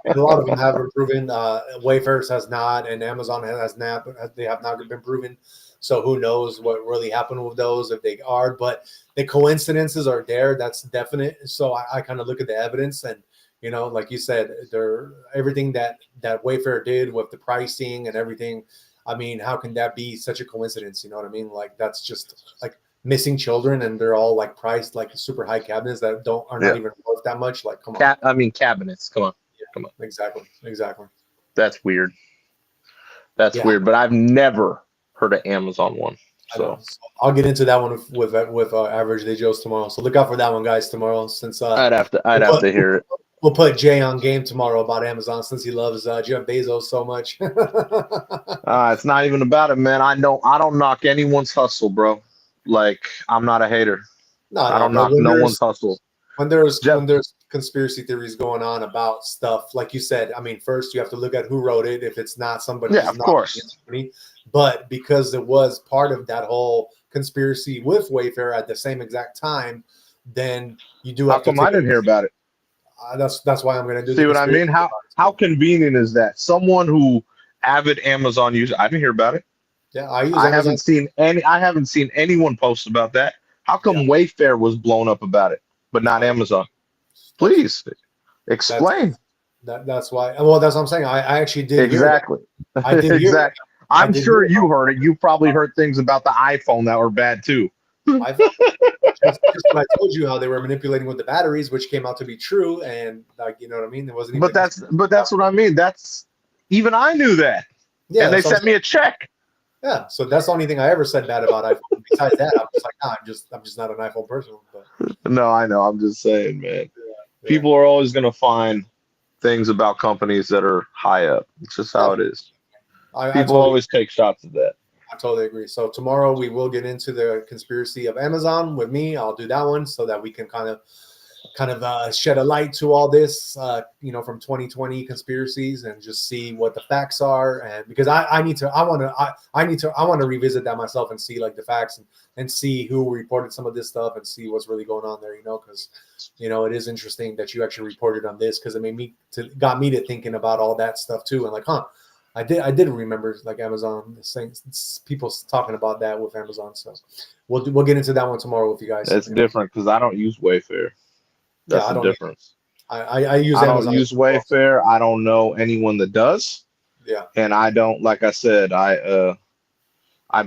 [SPEAKER 1] And a lot of them have been proven. Wayfair has not, and Amazon has not. They have not been proven. So who knows what really happened with those if they are? But the coincidences are there. That's definite. So I kind of look at the evidence, and like you said, there everything that Wayfair did with the pricing and everything. I mean, how can that be such a coincidence? You know what I mean? Like that's just like missing children, and they're all like priced like super high cabinets that are not
[SPEAKER 2] Yeah.
[SPEAKER 1] even worth that much. Like, come on.
[SPEAKER 2] I mean, cabinets. Come on.
[SPEAKER 1] Yeah,
[SPEAKER 2] Come on.
[SPEAKER 1] exactly.
[SPEAKER 2] That's weird. That's
[SPEAKER 1] Yeah,
[SPEAKER 2] weird. But I've never heard of Amazon one.
[SPEAKER 1] I know.
[SPEAKER 2] So
[SPEAKER 1] So I'll get into that one with Average Day Joes tomorrow. So look out for that one, guys, tomorrow. Since
[SPEAKER 2] I'd have
[SPEAKER 1] we'll
[SPEAKER 2] to hear it.
[SPEAKER 1] we'll put Jay on game tomorrow about Amazon since he loves Jeff Bezos so much.
[SPEAKER 2] It's not even about it, man. I don't knock anyone's hustle, bro. Like I'm not a hater. I
[SPEAKER 1] No,
[SPEAKER 2] don't
[SPEAKER 1] but
[SPEAKER 2] knock no one's hustle.
[SPEAKER 1] when there's
[SPEAKER 2] Jeff,
[SPEAKER 1] conspiracy theories going on about stuff, like you said, I mean, first you have to look at who wrote it. If it's not somebody
[SPEAKER 2] yeah,
[SPEAKER 1] who's
[SPEAKER 2] of
[SPEAKER 1] not
[SPEAKER 2] course.
[SPEAKER 1] company, but because it was part of that whole conspiracy with Wayfair at the same exact time, then you do
[SPEAKER 2] How
[SPEAKER 1] have to
[SPEAKER 2] come I
[SPEAKER 1] take
[SPEAKER 2] didn't hear about it?
[SPEAKER 1] that's why I'm going to do
[SPEAKER 2] See
[SPEAKER 1] the
[SPEAKER 2] what I mean?
[SPEAKER 1] conspiracy.
[SPEAKER 2] How convenient is that? Someone who avid Amazon user, I didn't hear about it.
[SPEAKER 1] Yeah, I use
[SPEAKER 2] I
[SPEAKER 1] Amazon.
[SPEAKER 2] haven't seen anyone post about that. How come
[SPEAKER 1] Yeah.
[SPEAKER 2] Wayfair was blown up about it, but not Amazon? Please explain.
[SPEAKER 1] That's why. Well, that's what I'm saying. I actually did
[SPEAKER 2] Exactly.
[SPEAKER 1] hear that. I did hear that.
[SPEAKER 2] Exactly.
[SPEAKER 1] I
[SPEAKER 2] I'm
[SPEAKER 1] did
[SPEAKER 2] sure
[SPEAKER 1] hear
[SPEAKER 2] you heard it. You probably heard things about the iPhone that were bad too.
[SPEAKER 1] iPhone. Just what I told you, how they were manipulating with the batteries, which came out to be true, and like you know what I mean. There wasn't even.
[SPEAKER 2] But that's what I mean. That's even I knew that, and
[SPEAKER 1] Yeah,
[SPEAKER 2] they
[SPEAKER 1] so I'm
[SPEAKER 2] sent me a check.
[SPEAKER 1] yeah. So that's the only thing I ever said bad about iPhone. Besides that, I'm just like, nah, I'm just not an iPhone person. But
[SPEAKER 2] No, I know. I'm just saying, man.
[SPEAKER 1] yeah,
[SPEAKER 2] People are always gonna find things about companies that are high up. It's just how
[SPEAKER 1] yeah.
[SPEAKER 2] it is.
[SPEAKER 1] I
[SPEAKER 2] People
[SPEAKER 1] totally
[SPEAKER 2] always take shots at that.
[SPEAKER 1] I totally agree. So tomorrow we will get into the conspiracy of Amazon with me. I'll do that one so that we can kind of shed a light to all this, from 2020 conspiracies and just see what the facts are. And because I need to, I want to revisit that myself and see like the facts and see who reported some of this stuff and see what's really going on there, because, it is interesting that you actually reported on this because it got me to thinking about all that stuff too. And like, I did remember like Amazon saying people talking about that with Amazon. So we'll get into that one tomorrow with you guys.
[SPEAKER 2] It's different because I don't use Wayfair.
[SPEAKER 1] Yeah,
[SPEAKER 2] That's
[SPEAKER 1] I
[SPEAKER 2] the
[SPEAKER 1] don't.
[SPEAKER 2] difference.
[SPEAKER 1] I use
[SPEAKER 2] I don't
[SPEAKER 1] Amazon as
[SPEAKER 2] use
[SPEAKER 1] well.
[SPEAKER 2] Wayfair. I don't know anyone that does,
[SPEAKER 1] Yeah.
[SPEAKER 2] and I don't. Like I said, I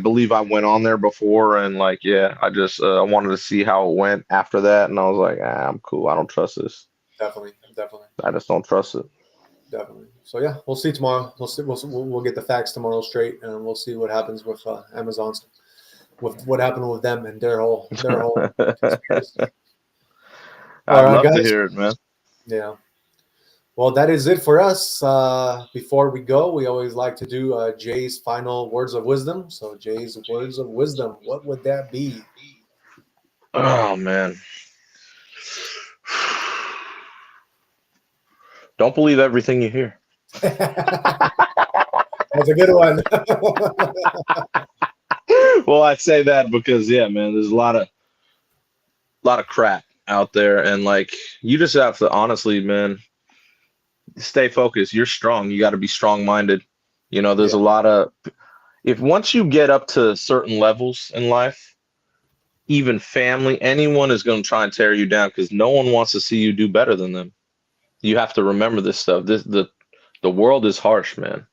[SPEAKER 2] believe I went on there before, and like yeah, I just I wanted to see how it went after that, and I was like, I'm cool. I don't trust this.
[SPEAKER 1] Definitely.
[SPEAKER 2] I just don't trust it.
[SPEAKER 1] Definitely. So yeah, we'll see tomorrow. We'll see. We'll get the facts tomorrow straight, and we'll see what happens with Amazon's, with what happened with them and their whole conspiracy. All
[SPEAKER 2] I'd
[SPEAKER 1] right,
[SPEAKER 2] love to
[SPEAKER 1] guys.
[SPEAKER 2] hear it, man.
[SPEAKER 1] Yeah. Well, that is it for us. Before we go, we always like to do Jay's final words of wisdom. So, Jay's words of wisdom, what would that be?
[SPEAKER 2] Oh man. Don't believe everything you hear.
[SPEAKER 1] That's a good one.
[SPEAKER 2] Well, I say that because yeah, man, there's a lot of crap out there, and like you just have to honestly, man, stay focused. You're strong. You got to be strong minded. There's
[SPEAKER 1] Yeah,
[SPEAKER 2] a lot of if once you get up to certain levels in life, even family, anyone is going to try and tear you down because no one wants to see you do better than them. You have to remember this stuff. The world is harsh, man.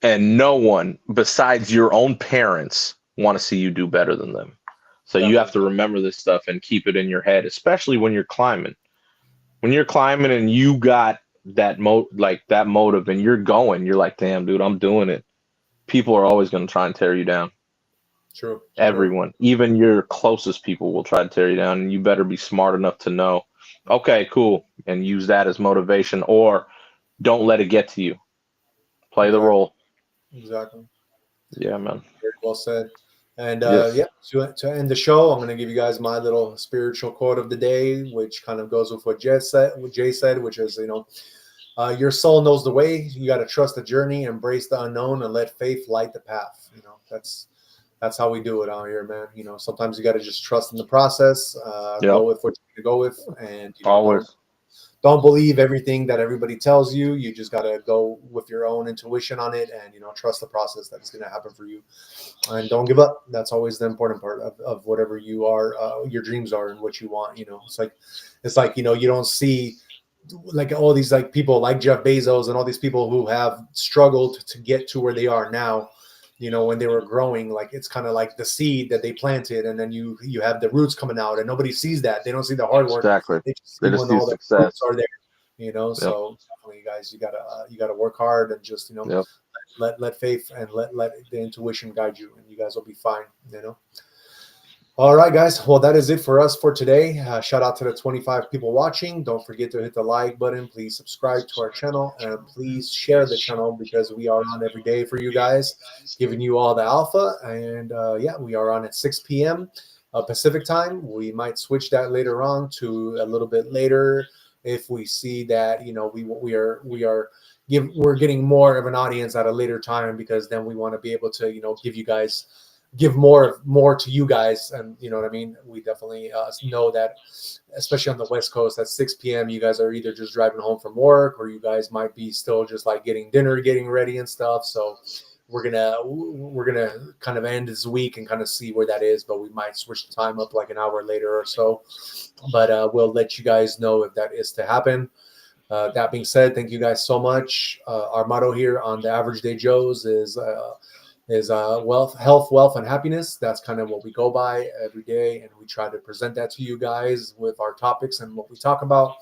[SPEAKER 2] And no one besides your own parents want to see you do better than them. So you have
[SPEAKER 1] definitely.
[SPEAKER 2] to remember this stuff and keep it in your head, especially when you're climbing. When you're climbing and you got that motive and you're going, you're like, damn, dude, I'm doing it. People are always going to try and tear you down.
[SPEAKER 1] True. True.
[SPEAKER 2] Everyone, even your closest people will try to tear you down, and you better be smart enough to know, okay, cool, and use that as motivation, or don't let it get to you. Play the
[SPEAKER 1] Exactly.
[SPEAKER 2] role.
[SPEAKER 1] Exactly.
[SPEAKER 2] Yeah, man.
[SPEAKER 1] Very well said. And
[SPEAKER 2] Yes.
[SPEAKER 1] yeah, to end the show, I'm going to give you guys my little spiritual quote of the day, which kind of goes with what Jay said, which is, your soul knows the way. You got to trust the journey, embrace the unknown, and let faith light the path. That's how we do it out here, man. Sometimes you got to just trust in the process, go
[SPEAKER 2] Yep.
[SPEAKER 1] with what you go with, and
[SPEAKER 2] Always.
[SPEAKER 1] don't believe everything that everybody tells you. You just got to go with your own intuition on it, and trust the process that is going to happen for you, and don't give up. That's always the important part of whatever you are, your dreams are, and what you want. It's like you don't see like all these like people like Jeff Bezos and all these people who have struggled to get to where they are now. When they were growing, like it's kind of like the seed that they planted, and then you have the roots coming out, and nobody sees that. They don't see the hard work.
[SPEAKER 2] Exactly.
[SPEAKER 1] They just
[SPEAKER 2] They
[SPEAKER 1] see
[SPEAKER 2] just
[SPEAKER 1] when
[SPEAKER 2] see
[SPEAKER 1] all the fruits
[SPEAKER 2] success.
[SPEAKER 1] are there.
[SPEAKER 2] Yep.
[SPEAKER 1] So definitely, you guys, you gotta work hard and just
[SPEAKER 2] Yep.
[SPEAKER 1] let faith and let the intuition guide you, and you guys will be fine. All right, guys. Well, that is it for us for today. Shout out to the 25 people watching. Don't forget to hit the like button. Please subscribe to our channel and please share the channel because we are on every day for you guys, giving you all the alpha. And yeah, we are on at 6 p.m. Pacific time. We might switch that later on to a little bit later if we see that we're getting more of an audience at a later time, because then we want to be able to give more to you guys. And you know what I mean, we definitely know that, especially on the West Coast, at 6 p.m. you guys are either just driving home from work, or you guys might be still just like getting dinner, getting ready and stuff. So we're gonna kind of end this week and kind of see where that is, but we might switch the time up like an hour later or so. But we'll let you guys know if that is to happen. That being said, thank you guys so much. Our motto here on the Average Day Joes is is health, wealth, and happiness. That's kind of what we go by every day, and we try to present that to you guys with our topics and what we talk about.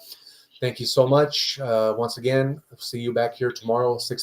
[SPEAKER 1] Thank you so much. Once again, see you back here tomorrow, 6